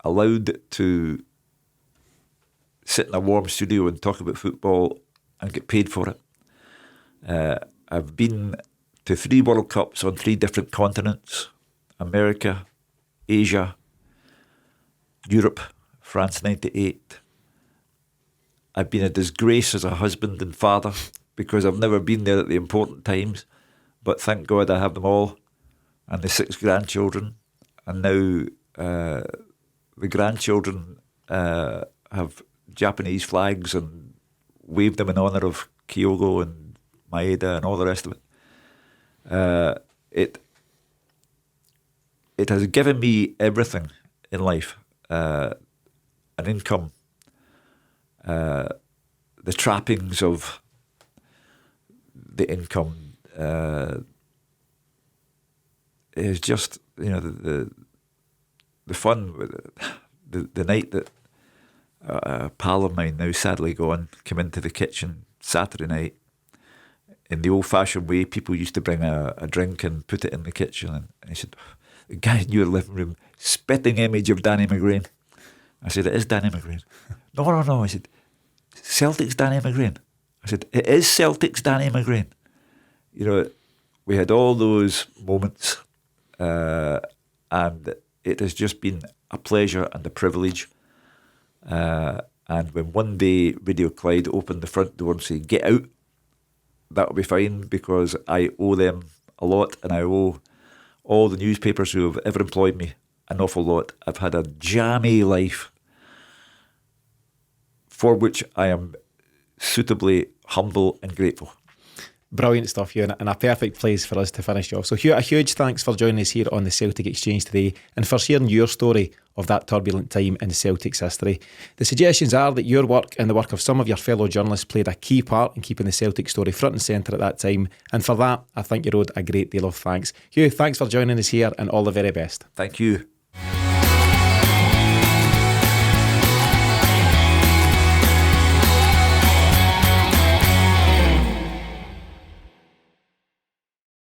allowed to sit in a warm studio and talk about football and get paid for it. I've been to 3 World Cups on 3 different continents: America, Asia, Europe, France 98. I've been a disgrace as a husband and father because I've never been there at the important times, but thank God I have them all, and the 6 grandchildren. And now the grandchildren have Japanese flags and wave them in honour of Kyogo and Maeda and all the rest of it. It has given me everything in life, an income, the trappings of the income. Is just, you know, the fun. The night that a pal of mine, now sadly gone, came into the kitchen Saturday night. In the old-fashioned way, people used to bring a drink and put it in the kitchen. And he said, "The guy in your living room, spitting image of Danny McGrain." I said, "It is Danny McGrain." No. I said, "Celtic's Danny McGrain." I said, "It is Celtic's Danny McGrain." You know, we had all those moments, and it has just been a pleasure and a privilege. And when one day Radio Clyde opened the front door and said, "Get out," that'll be fine, because I owe them a lot, and I owe all the newspapers who have ever employed me an awful lot. I've had a jammy life for which I am suitably humble and grateful. Brilliant stuff, Hugh, and a perfect place for us to finish off. So Hugh, a huge thanks for joining us here on the Celtic Exchange today and for sharing your story of that turbulent time in Celtic's history. The suggestions are that your work and the work of some of your fellow journalists played a key part in keeping the Celtic story front and centre at that time, and for that I think you owed a great deal of thanks. Hugh, thanks for joining us here and all the very best. Thank you.